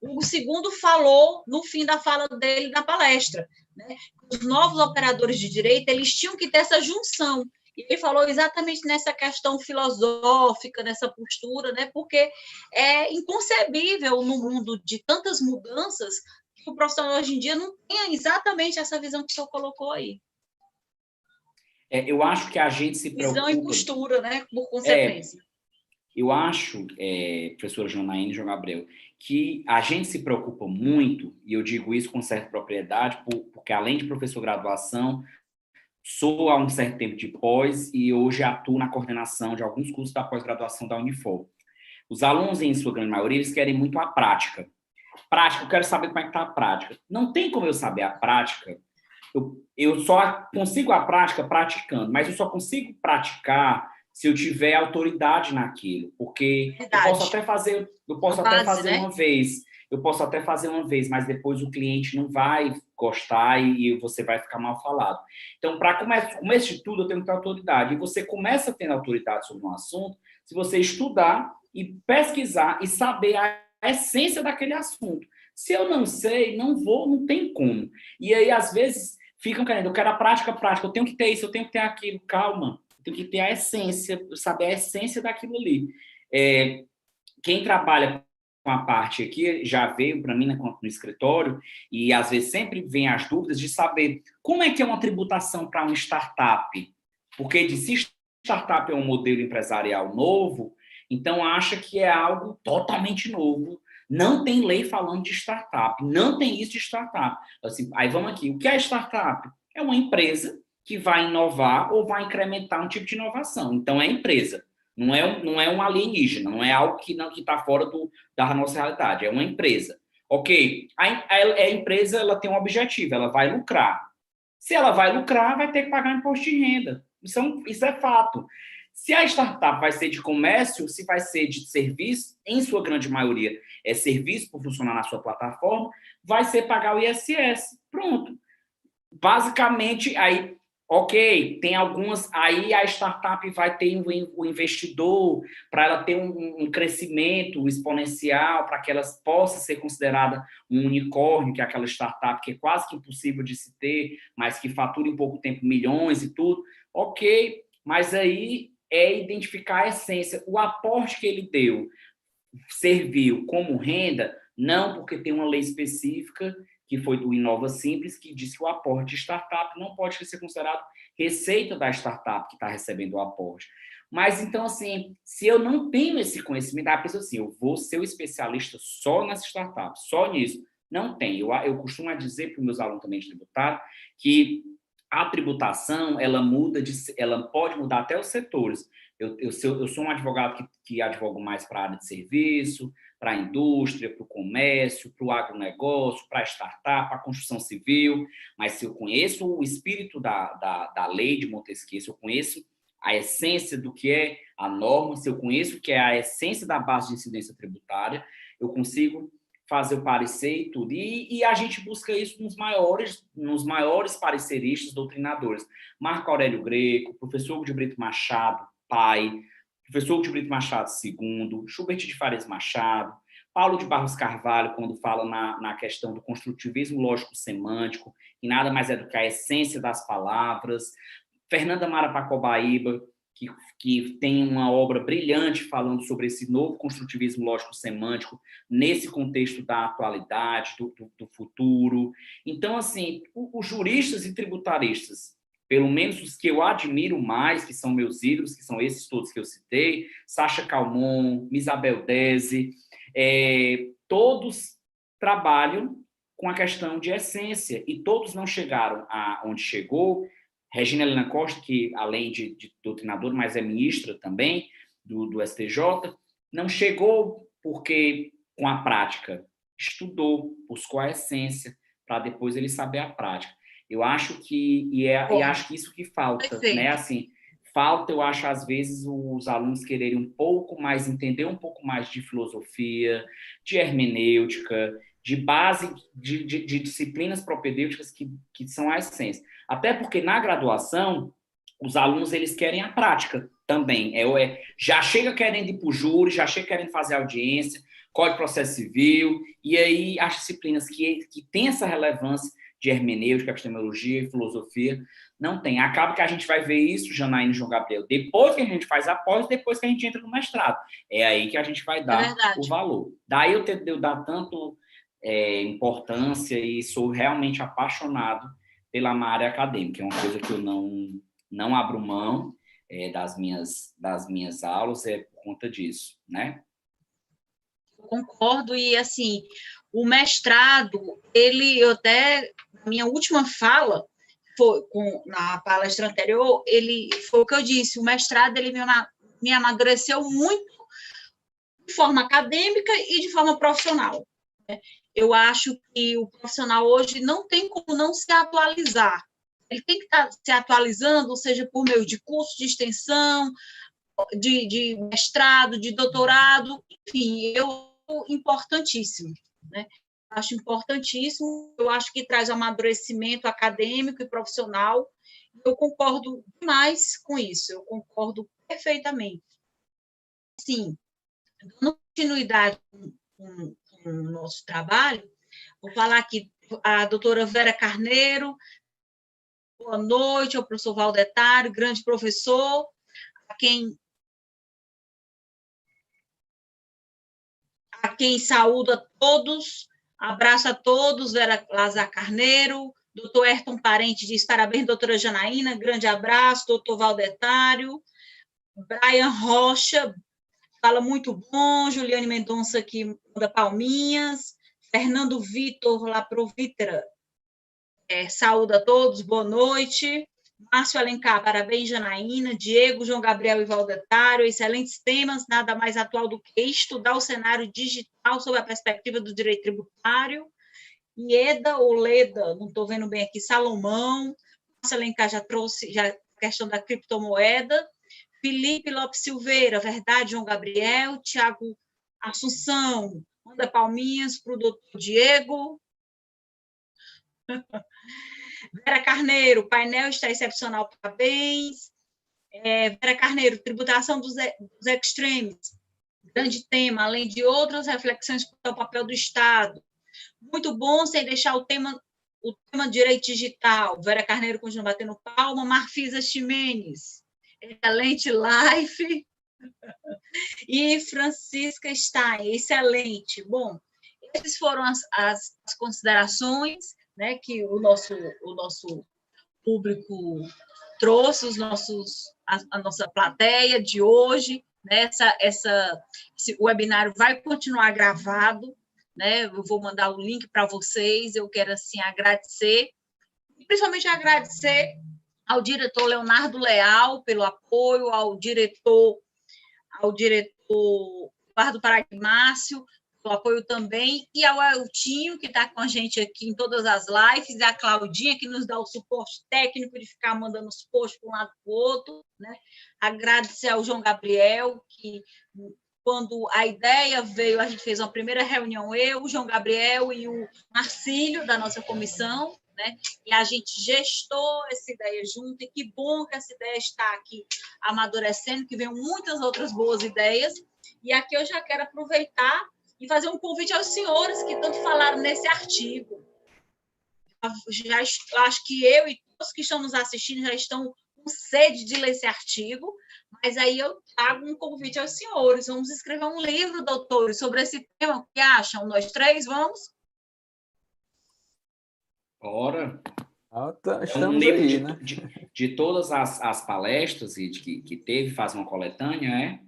Hugo II falou no fim da fala dele na palestra, né? Os novos operadores de direito, eles tinham que ter essa junção. E ele falou exatamente nessa questão filosófica, nessa postura, né? Porque é inconcebível no mundo de tantas mudanças que o profissional hoje em dia não tenha exatamente essa visão que o senhor colocou aí. Eu acho que a gente se preocupa... Visão e postura, né? Por consequência. Eu acho, professora Janaína e João Gabriel, que a gente se preocupa muito, e eu digo isso com certa propriedade, porque além de professor graduação, sou há um certo tempo de pós e hoje atuo na coordenação de alguns cursos da pós-graduação da Unifor. Os alunos, em sua grande maioria, eles querem muito a prática. Prática, eu quero saber como é que está a prática. Não tem como eu saber a prática. Eu só consigo a prática praticando, mas eu só consigo praticar se eu tiver autoridade naquilo, porque eu posso até fazer uma vez, mas depois o cliente não vai gostar e você vai ficar mal falado. Então, para começo de tudo, eu tenho que ter autoridade. E você começa tendo autoridade sobre um assunto se você estudar e pesquisar e saber a essência daquele assunto. Se eu não sei, não tem como. E aí, às vezes, ficam querendo, eu quero a prática, eu tenho que ter isso, eu tenho que ter aquilo. Calma, eu tenho que ter a essência, saber a essência daquilo ali. Quem trabalha com a parte aqui já veio para mim no escritório e, às vezes, sempre vem as dúvidas de saber como é que é uma tributação para uma startup. Porque se startup é um modelo empresarial novo, então acha que é algo totalmente novo. Não tem lei falando de startup, não tem isso de startup. Assim, aí vamos aqui, o que é startup? É uma empresa que vai inovar ou vai incrementar um tipo de inovação. Então, é empresa, não é um alienígena, não é algo que está fora da nossa realidade, é uma empresa. Ok, a empresa ela tem um objetivo, ela vai lucrar. Se ela vai lucrar, vai ter que pagar imposto de renda. Isso é fato. Se a startup vai ser de comércio, se vai ser de serviço, em sua grande maioria é serviço por funcionar na sua plataforma, vai ser pagar o ISS. Pronto. Basicamente, aí, ok, tem algumas, aí a startup vai ter o investidor para ela ter um crescimento exponencial, para que ela possa ser considerada um unicórnio, que é aquela startup que é quase que impossível de se ter, mas que fatura em pouco tempo milhões e tudo. Ok, mas aí é identificar a essência. O aporte que ele deu serviu como renda? Não, porque tem uma lei específica, que foi do Inova Simples, que diz que o aporte de startup não pode ser considerado receita da startup que está recebendo o aporte. Mas, então, assim, se eu não tenho esse conhecimento, a pessoa assim, eu vou ser o especialista só nessa startup, só nisso. Não tem. Eu costumo dizer para os meus alunos também de tributário que a tributação, ela pode mudar até os setores. Eu sou um advogado que advogo mais para a área de serviço, para a indústria, para o comércio, para o agronegócio, para a startup, para a construção civil, mas se eu conheço o espírito da lei de Montesquieu, se eu conheço a essência do que é a norma, se eu conheço o que é a essência da base de incidência tributária, eu consigo fazer o parecer e tudo. E a gente busca isso nos maiores pareceristas, doutrinadores. Marco Aurélio Greco, professor Hugo de Brito Machado, pai, professor Hugo de Brito Machado II, Schubert de Farias Machado, Paulo de Barros Carvalho, quando fala na questão do construtivismo lógico-semântico, que nada mais é do que a essência das palavras, Fernanda Mara Pacobaíba, que tem uma obra brilhante falando sobre esse novo construtivismo lógico-semântico nesse contexto da atualidade, do futuro. Então, assim, os juristas e tributaristas, pelo menos os que eu admiro mais, que são meus ídolos, que são esses todos que eu citei, Sacha Calmon, Isabel Dese, todos trabalham com a questão de essência, e todos não chegaram a onde chegou. Regina Helena Costa, que além de doutrinadora, mas é ministra também do STJ, não chegou porque, com a prática, estudou, buscou a essência, para depois ele saber a prática. Eu acho que, e acho que isso que falta, Perfeito. né? Assim, falta, eu acho, às vezes, os alunos quererem um pouco mais, entender um pouco mais de filosofia, de hermenêutica, de base de disciplinas propedêuticas que são a essência. Até porque, na graduação, os alunos eles querem a prática também. Já chega querendo ir para o júri, já chega querendo fazer audiência, Código de Processo Civil, e aí as disciplinas que têm essa relevância de hermenêutica, epistemologia e filosofia, não tem. Acaba que a gente vai ver isso, Janaína e João Gabriel, depois que a gente faz a pós, depois que a gente entra no mestrado. É aí que a gente vai dar o valor. Daí eu dar tanto importância e sou realmente apaixonado pela área acadêmica. É uma coisa que eu não abro mão das minhas aulas, por conta disso, né? Concordo, e assim, o mestrado, eu até, na minha última fala, na palestra anterior, foi o que eu disse, o mestrado ele me amadureceu muito de forma acadêmica e de forma profissional. Eu acho que o profissional hoje não tem como não se atualizar. Ele tem que estar se atualizando, seja por meio de curso de extensão, de mestrado, de doutorado, enfim, importantíssimo, né? Acho importantíssimo, eu acho que traz um amadurecimento acadêmico e profissional, eu concordo demais com isso, eu concordo perfeitamente. Sim, dando continuidade com o nosso trabalho, vou falar aqui a doutora Vera Carneiro, boa noite ao professor Valdetário, grande professor, a quem saúdo a todos, abraço a todos, Vera Lazar Carneiro, doutor Ayrton Parente diz parabéns, doutora Janaína, grande abraço, doutor Valdetário, Brian Rocha, fala muito bom, Juliane Mendonça que manda palminhas, Fernando Vitor Laprovitra, saúde a todos, boa noite, Márcio Alencar, parabéns, Janaína, Diego, João Gabriel e Valdetário, excelentes temas, nada mais atual do que estudar o cenário digital sob a perspectiva do direito tributário. Ieda ou Leda, não estou vendo bem aqui, Salomão, Márcio Alencar já trouxe a questão da criptomoeda, Felipe Lopes Silveira, verdade, João Gabriel, Tiago Assunção, manda palminhas para o doutor Diego. Vera Carneiro, painel está excepcional, parabéns. Vera Carneiro, tributação dos extremes, grande tema, além de outras reflexões quanto ao papel do Estado. Muito bom, sem deixar o tema direito digital. Vera Carneiro continua batendo palma. Marfisa Ximenes, excelente live. E Francisca Stein, excelente. Bom, essas foram as considerações, né, que o nosso público trouxe, a nossa plateia de hoje, né, esse webinário vai continuar gravado, né, eu vou mandar o link para vocês, eu quero, assim, agradecer, principalmente agradecer ao diretor Leonardo Leal pelo apoio, ao diretor Eduardo Paragmácio, o apoio também, e ao Eltinho, que está com a gente aqui em todas as lives, e a Claudinha, que nos dá o suporte técnico de ficar mandando os posts para um lado para o outro, né? Agradecer ao João Gabriel, que quando a ideia veio, a gente fez uma primeira reunião, eu, o João Gabriel e o Marcílio, da nossa comissão, né? E a gente gestou essa ideia junto, e que bom que essa ideia está aqui amadurecendo, que vem muitas outras boas ideias. E aqui eu já quero aproveitar e fazer um convite aos senhores que tanto falaram nesse artigo. Eu acho que eu e todos que estão nos assistindo já estão com sede de ler esse artigo, mas aí eu trago um convite aos senhores. Vamos escrever um livro, doutores, sobre esse tema. O que acham? Nós três vamos? Ora, Estamos aí, né? De todas as palestras que teve, faz uma coletânea, é?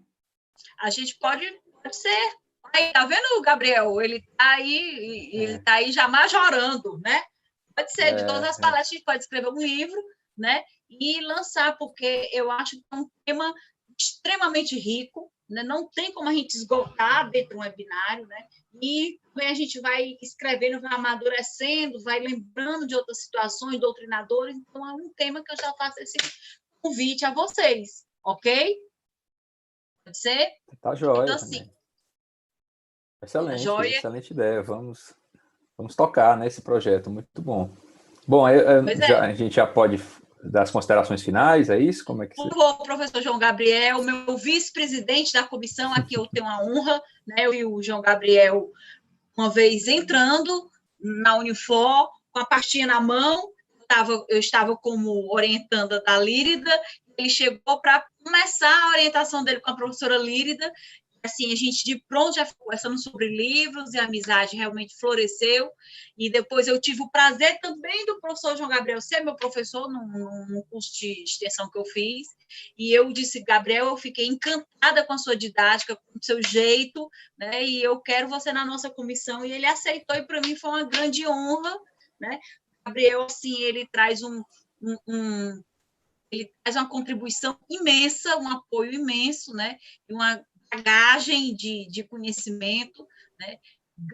A gente pode ser. Aí, tá vendo, Gabriel? Ele tá aí já majorando, né? Pode ser, de todas as palestras, a gente pode escrever um livro, né? E lançar, porque eu acho que é um tema extremamente rico, né? Não tem como a gente esgotar dentro de um webinário, né? E a gente vai escrevendo, vai amadurecendo, vai lembrando de outras situações, doutrinadores. Então, é um tema que eu já faço esse convite a vocês, ok? Pode ser? Tá jóia. Então, assim, excelente, joia. Excelente ideia. Vamos tocar nesse projeto, muito bom. Bom, a gente já pode dar as considerações finais, é isso? Como é que Por favor, professor João Gabriel, meu vice-presidente da comissão, aqui eu tenho a honra, né? Eu e o João Gabriel, uma vez entrando na Unifor, com a pastinha na mão, eu estava como orientanda da Lírida, ele chegou para começar a orientação dele com a professora Lírida. Assim, a gente de pronto já ficou conversando sobre livros e a amizade realmente floresceu. E depois eu tive o prazer também do professor João Gabriel ser meu professor num curso de extensão que eu fiz. E eu disse, Gabriel, eu fiquei encantada com a sua didática, com o seu jeito, né? E eu quero você na nossa comissão. E ele aceitou, e para mim foi uma grande honra, né? Gabriel, assim, ele traz ele traz uma contribuição imensa, um apoio imenso, né? E uma bagagem de conhecimento, né?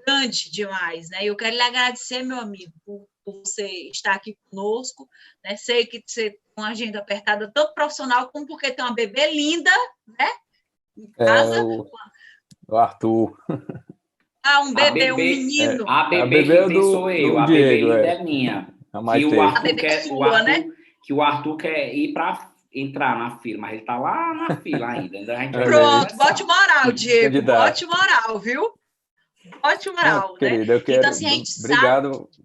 Grande demais, né? Eu quero lhe agradecer, meu amigo, por você estar aqui conosco, né? Sei que você tem uma agenda apertada, tanto profissional como porque tem uma bebê linda, né? Em casa. O Arthur. Ah, um bebê, um menino. A bebê que tem sou eu, a bebê linda é minha. Que o Arthur quer ir para entrar na fila, mas ele está lá na fila ainda. Pronto, bote moral, Diego, bote moral, viu? Bote moral, né? Querida, eu quero... Então, assim, a gente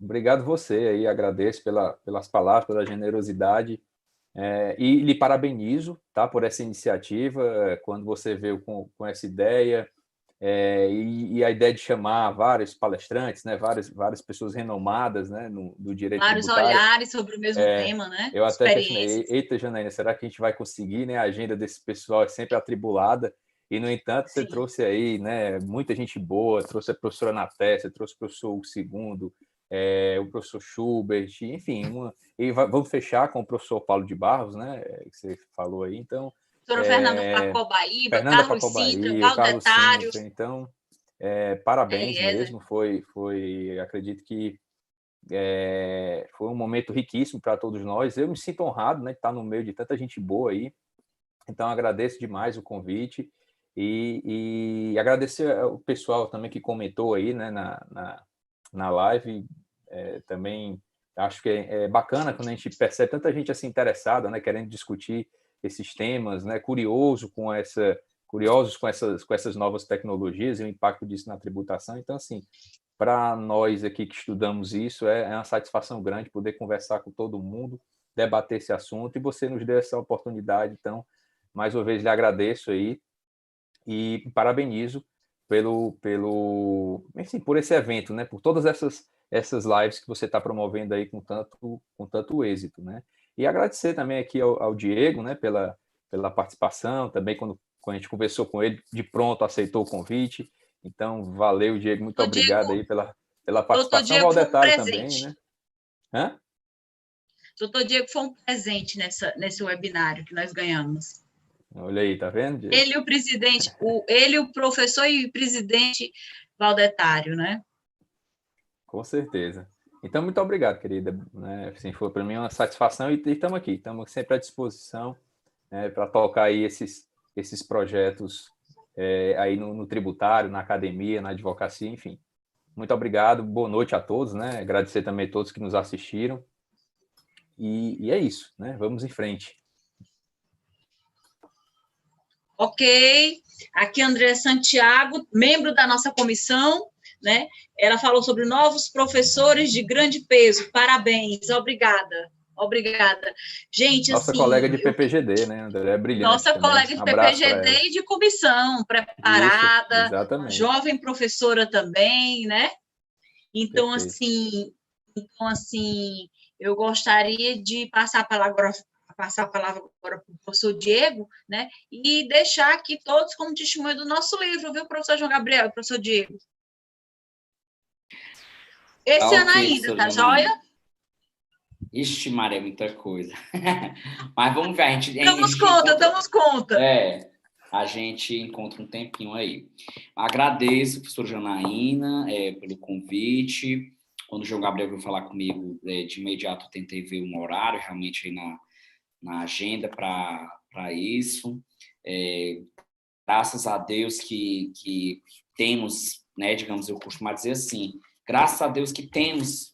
obrigado você aí, agradeço pelas palavras, pela generosidade, e lhe parabenizo, tá, por essa iniciativa, quando você veio com essa ideia, e a ideia de chamar vários palestrantes, né, várias pessoas renomadas, né, do direito vários tributário. Olhares sobre o mesmo tema, né? Eu até questionei, eita, Janaína, será que a gente vai conseguir, né? A agenda desse pessoal é sempre atribulada, e, no entanto, você trouxe aí, né, muita gente boa, trouxe a professora Naté, você trouxe o professor Hugo Segundo, o professor Schubert, enfim, vamos fechar com o professor Paulo de Barros, né, que você falou aí, então... Professora Fernanda Pacobaíba, Carlos Sintra, Valdetário. Então, parabéns mesmo, acredito que foi um momento riquíssimo para todos nós. Eu me sinto honrado, né, de estar no meio de tanta gente boa aí. Então, agradeço demais o convite e agradecer o pessoal também que comentou aí, né, na live. Também acho que é bacana quando a gente percebe tanta gente assim interessada, né, querendo discutir esses temas, né, curiosos com essas novas tecnologias e o impacto disso na tributação. Então, assim, para nós aqui que estudamos isso, é uma satisfação grande poder conversar com todo mundo, debater esse assunto, e você nos deu essa oportunidade. Então, mais uma vez, lhe agradeço aí e parabenizo enfim, por esse evento, né, por todas essas lives que você está promovendo aí com tanto êxito, né? E agradecer também aqui ao Diego, né, pela participação, também quando a gente conversou com ele, de pronto aceitou o convite. Então, valeu, Diego, muito obrigado aí pela participação. Diego, ao detalhe também, né? Hã? Doutor Diego foi um presente nesse webinário que nós ganhamos. Olha aí, tá vendo, Diego? Ele e o presidente, o professor e o presidente Valdetário, né? Com certeza. Então, muito obrigado, querida. Assim, foi para mim uma satisfação e estamos aqui, estamos sempre à disposição, para tocar aí esses projetos aí no tributário, na academia, na advocacia, enfim. Muito obrigado, boa noite a todos, né? Agradecer também a todos que nos assistiram. E é isso, né? Vamos em frente. Ok. Aqui André Santiago, membro da nossa comissão, né? Ela falou sobre novos professores de grande peso. Parabéns, obrigada. Obrigada. Gente, nossa assim... colega de PPGD, né, André? É brilhante Nossa também. colega de PPGD e de comissão, preparada, Isso, exatamente. jovem professora também, né? Então, Perfeito. assim, eu gostaria de passar a palavra agora para o professor Diego, né? E deixar aqui todos como testemunho do nosso livro, viu, professor João Gabriel e professor Diego? Esse ano ainda, tá joia? Ixi, Maria, muita coisa. Mas vamos ver, Damos conta. A gente encontra um tempinho aí. Agradeço, professora Janaína, pelo convite. Quando o João Gabriel veio falar comigo, de imediato eu tentei ver um horário, realmente aí na agenda para isso. Graças a Deus que temos, né, digamos, eu costumo dizer assim, graças a Deus que temos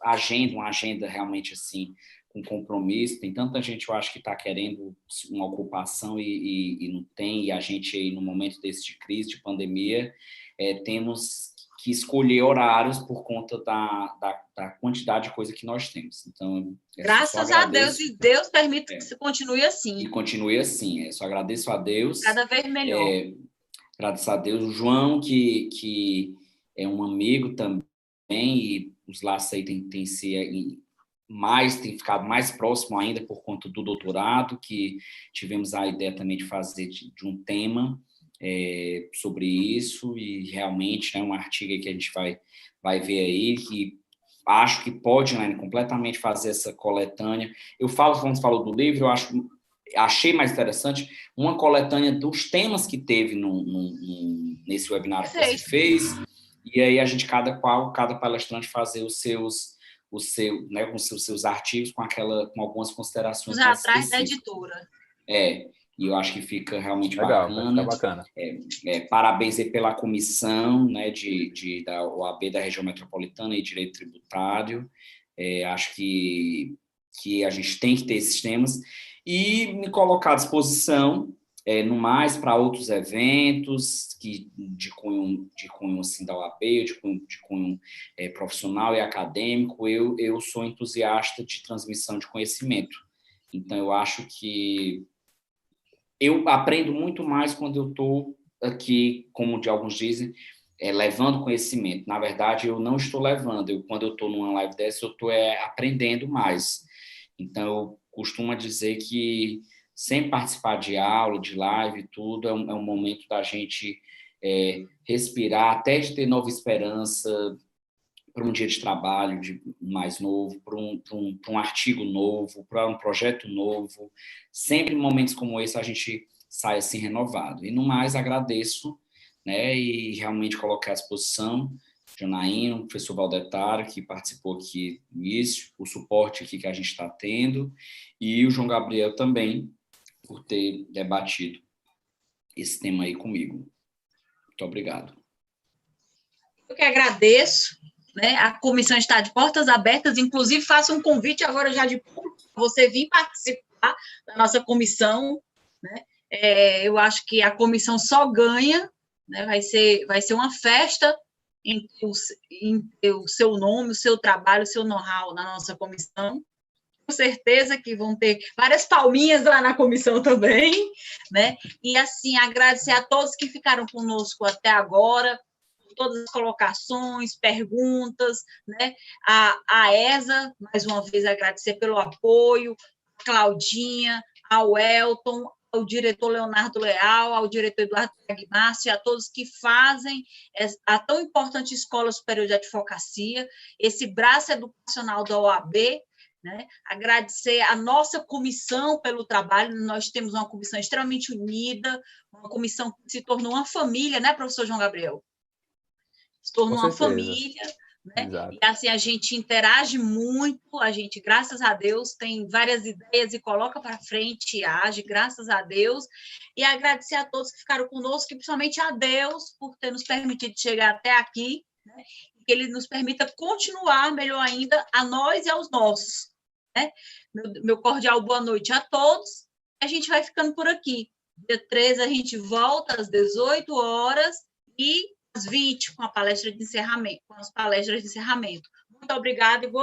uma agenda realmente assim, com compromisso. Tem tanta gente, eu acho, que está querendo uma ocupação e não tem, e a gente aí no momento desse de crise, de pandemia, temos que escolher horários por conta da quantidade de coisa que nós temos. Então, graças a Deus, e Deus permite que isso continue assim. E continue assim, só agradeço a Deus. Cada vez melhor. Agradeço a Deus. O João, que é um amigo também, e os laços aí tem ficado mais próximo ainda por conta do doutorado, que tivemos a ideia também de fazer de um tema sobre isso, e realmente é um artigo aí que a gente vai ver aí, que acho que pode, né, completamente fazer essa coletânea. Quando você falou do livro, achei mais interessante uma coletânea dos temas que teve nesse webinar que você fez, e aí a gente, cada palestrante fazer né, com os seus artigos com algumas considerações mais atrás da editora. E eu acho que fica realmente legal, bacana. Parabéns aí pela comissão, né, da OAB da região metropolitana e direito tributário. Acho que a gente tem que ter esses temas e me colocar à disposição no mais para outros eventos de cunho assim, da OAB, de cunho profissional e acadêmico. Eu sou entusiasta de transmissão de conhecimento. Então, eu acho que eu aprendo muito mais quando eu estou aqui, como de alguns dizem, levando conhecimento. Na verdade, eu não estou levando. Quando eu estou numa live dessa, eu estou aprendendo mais. Então, eu costumo dizer que sem participar de aula, de live, tudo, é um momento da gente respirar, até de ter nova esperança para um dia de trabalho mais novo, para um artigo novo, para um projeto novo. Sempre em momentos como esse a gente sai assim renovado. E no mais, agradeço, né, e realmente colocar à disposição Janaína, o professor Valdetário, que participou aqui no início, o suporte aqui que a gente está tendo, e o João Gabriel também, por ter debatido esse tema aí comigo. Muito obrigado. Eu que agradeço, né? A comissão está de portas abertas, inclusive faço um convite agora já de público para você vir participar da nossa comissão, né? Eu acho que a comissão só ganha, né? Vai ser uma festa em ter o seu nome, o seu trabalho, o seu know-how na nossa comissão. Com certeza que vão ter várias palminhas lá na comissão também, né? E, assim, agradecer a todos que ficaram conosco até agora, todas as colocações, perguntas, né? A ESA, mais uma vez, agradecer pelo apoio, a Claudinha, ao Elton, ao diretor Leonardo Leal, ao diretor Eduardo Márcio, e a todos que fazem a tão importante Escola Superior de Advocacia, esse braço educacional da OAB, né? Agradecer a nossa comissão pelo trabalho. Nós temos uma comissão extremamente unida, uma comissão que se tornou uma família, né, professor João Gabriel? Se tornou uma família, né? Exato. E assim a gente interage muito, a gente, graças a Deus, tem várias ideias e coloca para frente e age, graças a Deus, e agradecer a todos que ficaram conosco, e principalmente a Deus por ter nos permitido chegar até aqui, né? que ele nos permita continuar, melhor ainda, a nós e aos nossos. Né? Meu cordial boa noite a todos. A gente vai ficando por aqui. Dia 13 a gente volta às 18 horas e às 20 com a palestra de encerramento, com as palestras de encerramento. Muito obrigada e boa